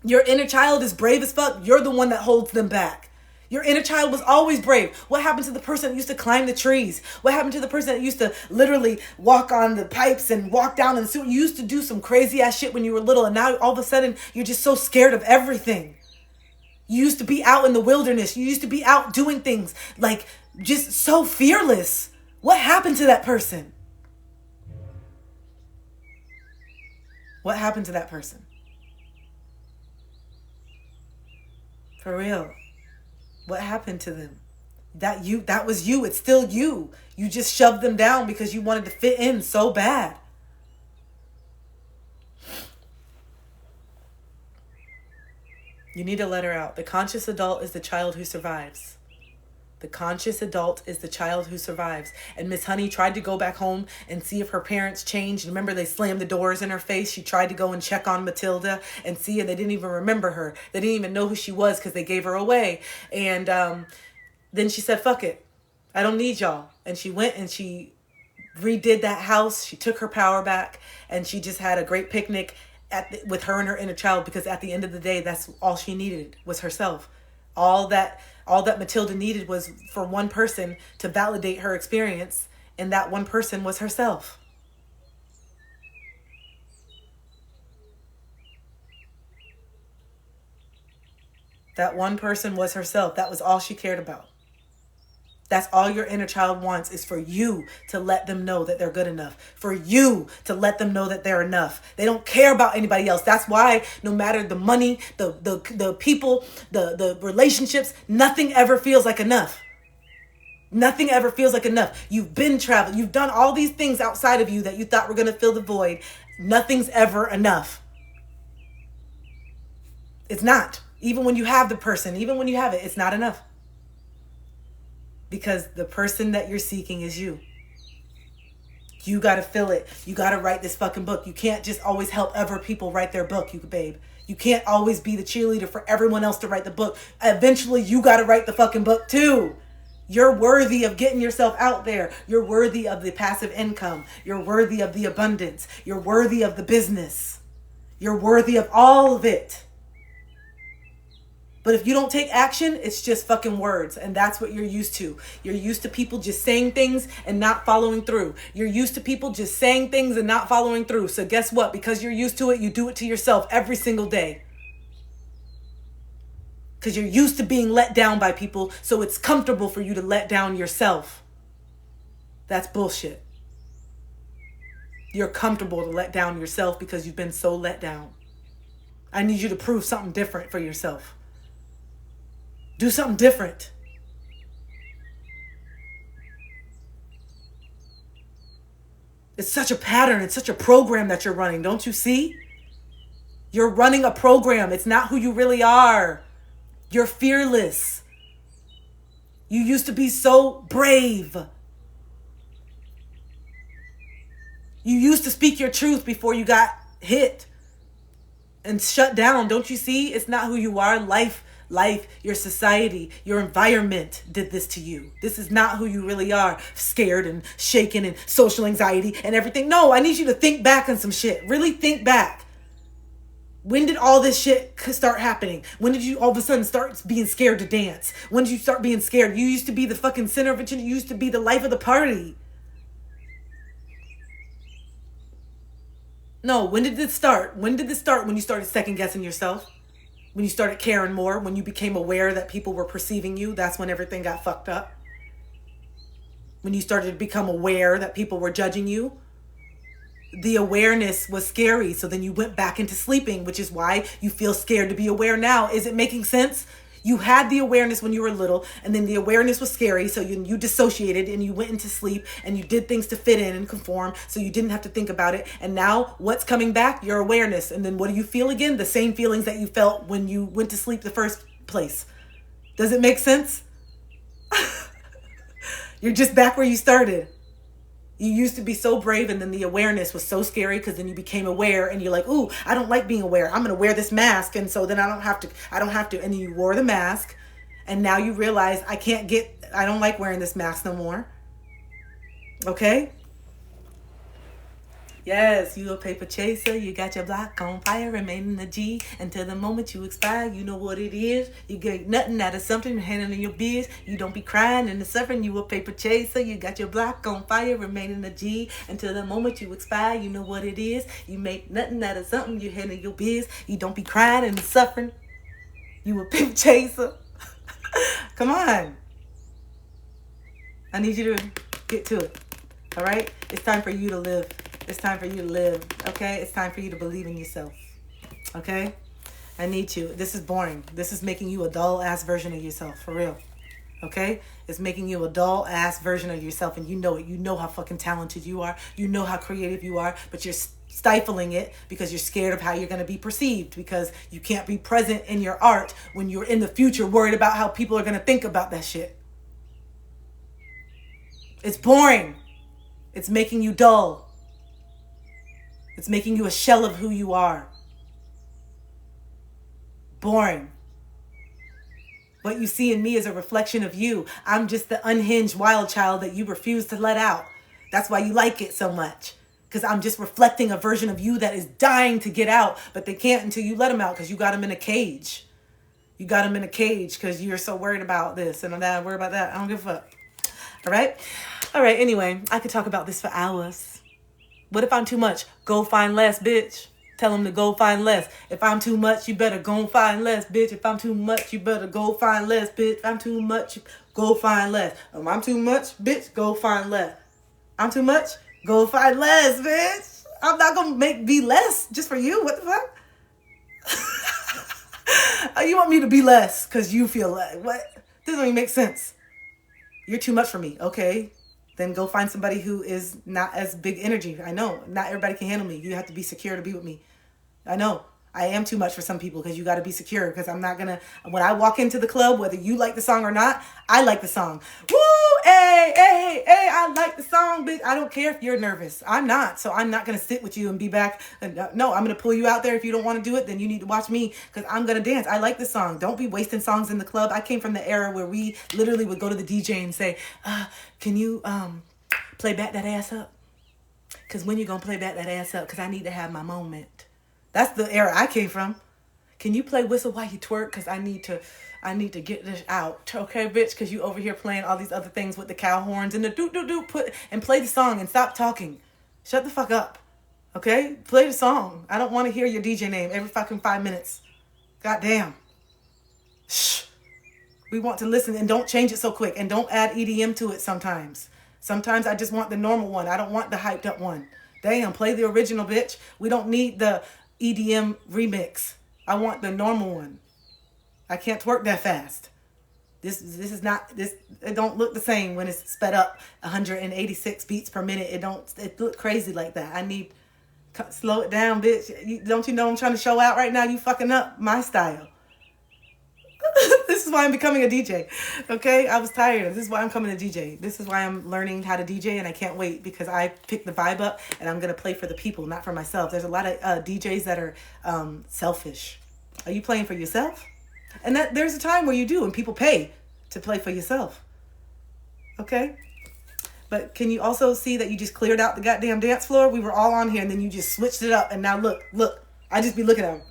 Your inner child is brave as fuck. You're the one that holds them back. Your inner child was always brave. What happened to the person that used to climb the trees? What happened to the person that used to literally walk on the pipes and walk down and see? You used to do some crazy ass shit when you were little, and now all of a sudden you're just so scared of everything. You used to be out in the wilderness. You used to be out doing things like just so fearless. What happened to that person? What happened to that person? For real. What happened to them? That was you. It's still you. You just shoved them down because you wanted to fit in so bad. You need to let her out. The conscious adult is the child who survives. The conscious adult is the child who survives. And Miss Honey tried to go back home and see if her parents changed. Remember, they slammed the doors in her face. She tried to go and check on Matilda and see, and they didn't even remember her. They didn't even know who she was because they gave her away. And then she said, fuck it. I don't need y'all. And she went and she redid that house. She took her power back, and she just had a great picnic with her and her inner child, because at the end of the day, that's all she needed was herself. All that Matilda needed was for one person to validate her experience, and that one person was herself. That one person was herself. That was all she cared about. That's all your inner child wants, is for you to let them know that they're good enough. For you to let them know that they're enough. They don't care about anybody else. That's why no matter the money, the people, the relationships, nothing ever feels like enough. Nothing ever feels like enough. You've been traveling. You've done all these things outside of you that you thought were going to fill the void. Nothing's ever enough. It's not. Even when you have the person, even when you have it, it's not enough. Because the person that you're seeking is you. You got to fill it. You got to write this fucking book. You can't just always help other people write their book, babe. You can't always be the cheerleader for everyone else to write the book. Eventually, you got to write the fucking book too. You're worthy of getting yourself out there. You're worthy of the passive income. You're worthy of the abundance. You're worthy of the business. You're worthy of all of it. But if you don't take action, it's just fucking words. And that's what you're used to. You're used to people just saying things and not following through. You're used to people just saying things and not following through. So guess what? Because you're used to it, you do it to yourself every single day. Because you're used to being let down by people. So it's comfortable for you to let down yourself. That's bullshit. You're comfortable to let down yourself because you've been so let down. I need you to prove something different for yourself. Do something different. It's such a pattern. It's such a program that you're running. Don't you see? You're running a program. It's not who you really are. You're fearless. You used to be so brave. You used to speak your truth before you got hit and shut down. Don't you see? It's not who you are. Life, your society, your environment did this to you. This is not who you really are. Scared and shaken and social anxiety and everything. No, I need you to think back on some shit. Really think back. When did all this shit start happening? When did you all of a sudden start being scared to dance? When did you start being scared? You used to be the fucking center of attention. You used to be the life of the party. No, when did this start? When did this start? When you started second guessing yourself? When you started caring more? When you became aware that people were perceiving you? That's when everything got fucked up. When you started to become aware that people were judging you? The awareness was scary. So then you went back into sleeping, which is why you feel scared to be aware now. Is it making sense? You had the awareness when you were little, and then the awareness was scary. So you dissociated and you went into sleep and you did things to fit in and conform. So you didn't have to think about it. And now what's coming back? Your awareness. And then what do you feel again? The same feelings that you felt when you went to sleep the first place. Does it make sense? You're just back where you started. You used to be so brave, and then the awareness was so scary because then you became aware and you're like, ooh, I don't like being aware. I'm going to wear this mask. And so then I don't have to. And then you wore the mask and now you realize I don't like wearing this mask no more. Okay? Yes, you a paper chaser. You got your block on fire, remaining a G until the moment you expire. You know what it is. You get nothing out of something, handling your biz. You don't be crying and the suffering. You a paper chaser. You got your block on fire, remaining a G until the moment you expire. You know what it is. You make nothing out of something. You handle your biz. You don't be crying and the suffering. You a paper chaser. Come on. I need you to get to it. All right? It's time for you to live. It's time for you to live, okay? It's time for you to believe in yourself, okay? I need you. This is boring. This is making you a dull-ass version of yourself, for real, okay? It's making you a dull-ass version of yourself, and you know it. You know how fucking talented you are. You know how creative you are, but you're stifling it because you're scared of how you're going to be perceived, because you can't be present in your art when you're in the future worried about how people are going to think about that shit. It's boring. It's making you dull. It's making you a shell of who you are. Boring. What you see in me is a reflection of you. I'm just the unhinged wild child that you refuse to let out. That's why you like it so much. Because I'm just reflecting a version of you that is dying to get out, but they can't until you let them out because you got them in a cage. You got them in a cage because you're so worried about this and that, worried about that. I don't give a fuck. All right? All right, anyway, I could talk about this for hours. What if I'm too much? Go find less, bitch. Tell them to go find less. If I'm too much, you better go find less, bitch. If I'm too much, you better go find less, bitch. If I'm too much, go find less. If I'm too much, bitch, go find less. I'm too much, go find less, bitch. I'm not going to be less just for you. What the fuck? You want me to be less because you feel like, what? This doesn't even make sense. You're too much for me. Okay. Then go find somebody who is not as big energy. I know. Not everybody can handle me. You have to be secure to be with me. I know. I am too much for some people because you got to be secure, because I'm not going to, when I walk into the club, whether you like the song or not, I like the song. Woo! Hey, hey, hey, I like the song, bitch. I don't care if you're nervous. I'm not. So I'm not going to sit with you and be back. No, I'm going to pull you out there. If you don't want to do it, then you need to watch me because I'm going to dance. I like the song. Don't be wasting songs in the club. I came from the era where we literally would go to the DJ and say, can you play back that ass up? Because when you going to play back that ass up? Because I need to have my moment. That's the era I came from. Can you play Whistle While You Twerk? Because I need to get this out. Okay, bitch? Because you over here playing all these other things with the cow horns and the do-do-do. And play the song and stop talking. Shut the fuck up. Okay? Play the song. I don't want to hear your DJ name every fucking 5 minutes. Goddamn. Shh. We want to listen, and don't change it so quick. And don't add EDM to it sometimes. Sometimes I just want the normal one. I don't want the hyped up one. Damn, play the original, bitch. We don't need the EDM remix. I want the normal one. I can't twerk that fast. This is not, it don't look the same when it's sped up 186 beats per minute. It look crazy like that. I need, slow it down, bitch. Don't you know I'm trying to show out right now? You fucking up my style. This is why I'm becoming a DJ. Okay? I was tired. This is why I'm coming to DJ. This is why I'm learning how to DJ, and I can't wait because I picked the vibe up and I'm going to play for the people, not for myself. There's a lot of DJs that are selfish. Are you playing for yourself? And that there's a time where you do, and people pay to play for yourself. Okay? But can you also see that you just cleared out the goddamn dance floor? We were all on here, and then you just switched it up, and now look. I just be looking at them.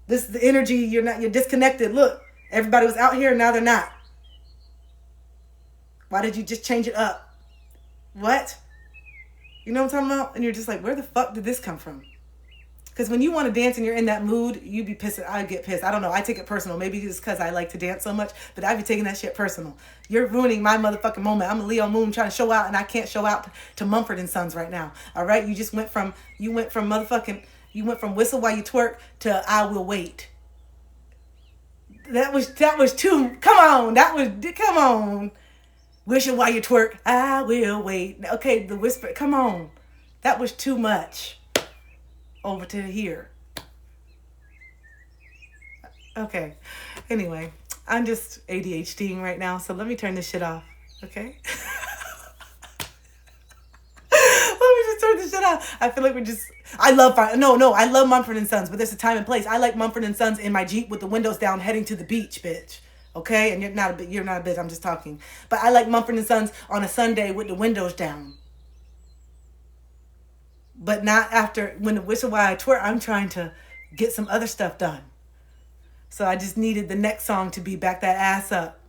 This is the energy. You're disconnected. Look. Everybody was out here, and now they're not. Why did you just change it up? What? You know what I'm talking about? And you're just like, where the fuck did this come from? Because when you want to dance and you're in that mood, you be pissed. I get pissed. I don't know. I take it personal. Maybe it's because I like to dance so much, but I be taking that shit personal. You're ruining my motherfucking moment. I'm a Leo moon trying to show out, and I can't show out to Mumford and Sons right now. All right? You went from Whistle While You Twerk to I Will Wait. That was too, come on. Wishing while you twerk, I will wait. Okay, the whisper, come on. That was too much. Over to here. Okay. Anyway, I'm just ADHDing right now, so let me turn this shit off, okay? Let me just turn this shit off. I feel like I love, I love Mumford and Sons, but there's a time and place. I like Mumford and Sons in my Jeep with the windows down heading to the beach, bitch. Okay? And you're not a bitch, I'm just talking. But I like Mumford and Sons on a Sunday with the windows down. But not after, when the whistle while I twerk, I'm trying to get some other stuff done. So I just needed the next song to be Back That Ass Up.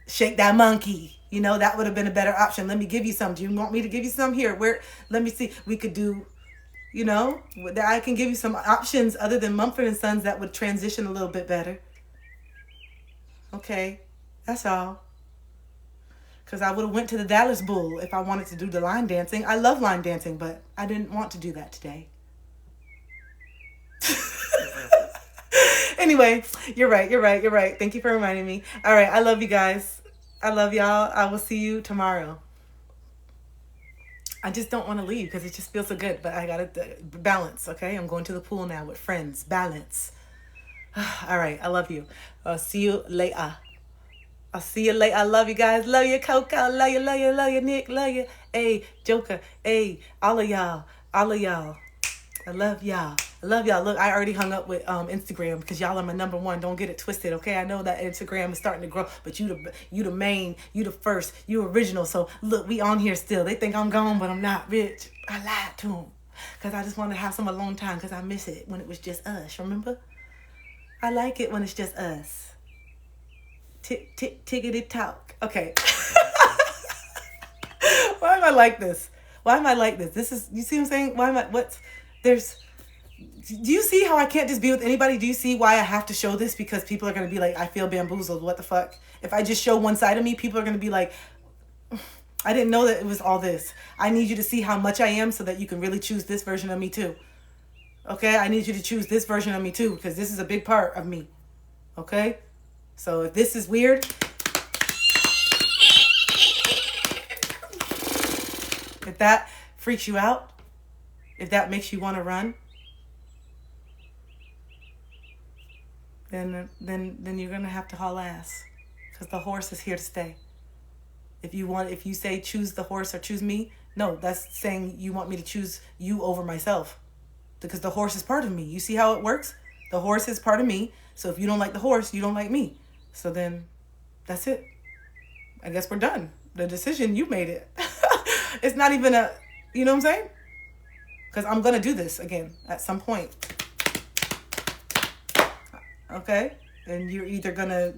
Shake That Monkey. You know, that would have been a better option. Let me give you some. Do you want me to give you some? Here, let me see. We could do, you know, I can give you some options other than Mumford and Sons that would transition a little bit better. Okay, that's all. Because I would have went to the Dallas Bull if I wanted to do the line dancing. I love line dancing, but I didn't want to do that today. Anyway, you're right. Thank you for reminding me. All right, I love you guys. I love y'all. I will see you tomorrow. I just don't want to leave because it just feels so good, but I got to balance, okay? I'm going to the pool now with friends. Balance. All right, I love you. I'll see you later. I'll see you later. I love you guys. Love you, Coco. Love you, Nick. Love you. Hey, Joker. Hey, all of y'all. I love y'all. Look, I already hung up with Instagram because y'all are my number one. Don't get it twisted, okay? I know that Instagram is starting to grow, but you the main, you the first, you original. So look, we on here still. They think I'm gone, but I'm not, bitch. I lied to them because I just want to have some alone time because I miss it when it was just us. Remember? I like it when it's just us. Tickety talk. Okay. Why am I like this? This is, you see what I'm saying? Do you see how I can't just be with anybody? Do you see why I have to show this? Because people are going to be like, I feel bamboozled. What the fuck? If I just show one side of me, people are going to be like, I didn't know that it was all this. I need you to see how much I am so that you can really choose this version of me too. Okay? I need you to choose this version of me too because this is a big part of me. Okay? So if this is weird, if that freaks you out, if that makes you want to run, then you're gonna have to haul ass, because the horse is here to stay. If you say choose the horse or choose me, no, that's saying you want me to choose you over myself, because the horse is part of me. You see how it works? The horse is part of me. So if you don't like the horse, you don't like me. So then that's it. I guess we're done. The decision, you made it. It's not even you know what I'm saying? Because I'm gonna do this again at some point. Okay? And you're either going to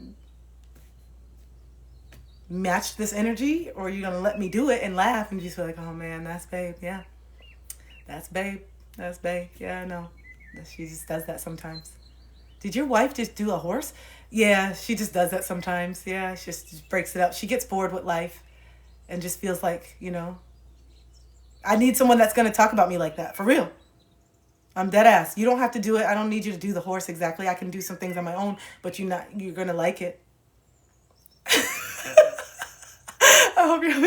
match this energy or you're going to let me do it and laugh and just be like, oh man, that's babe. Yeah. That's babe. Yeah, I know. She just does that sometimes. Did your wife just do a horse? Yeah, she just does that sometimes. Yeah, she just breaks it up. She gets bored with life and just feels like, you know, I need someone that's going to talk about me like that. For real. I'm dead ass. You don't have to do it. I don't need you to do the horse exactly. I can do some things on my own, but you're gonna like it. I hope you're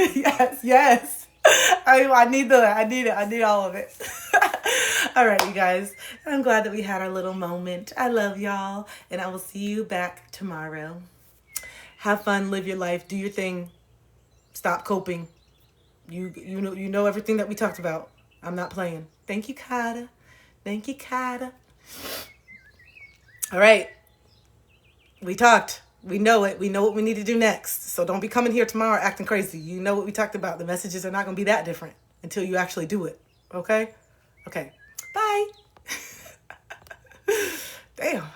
yes. I need it. I need all of it. All right, you guys. I'm glad that we had our little moment. I love y'all, and I will see you back tomorrow. Have fun, live your life, do your thing. Stop coping. You know everything that we talked about. I'm not playing. Thank you, Kata. Thank you, Kata. All right. We talked. We know it. We know what we need to do next. So don't be coming here tomorrow acting crazy. You know what we talked about. The messages are not going to be that different until you actually do it. Okay? Okay. Bye. Damn.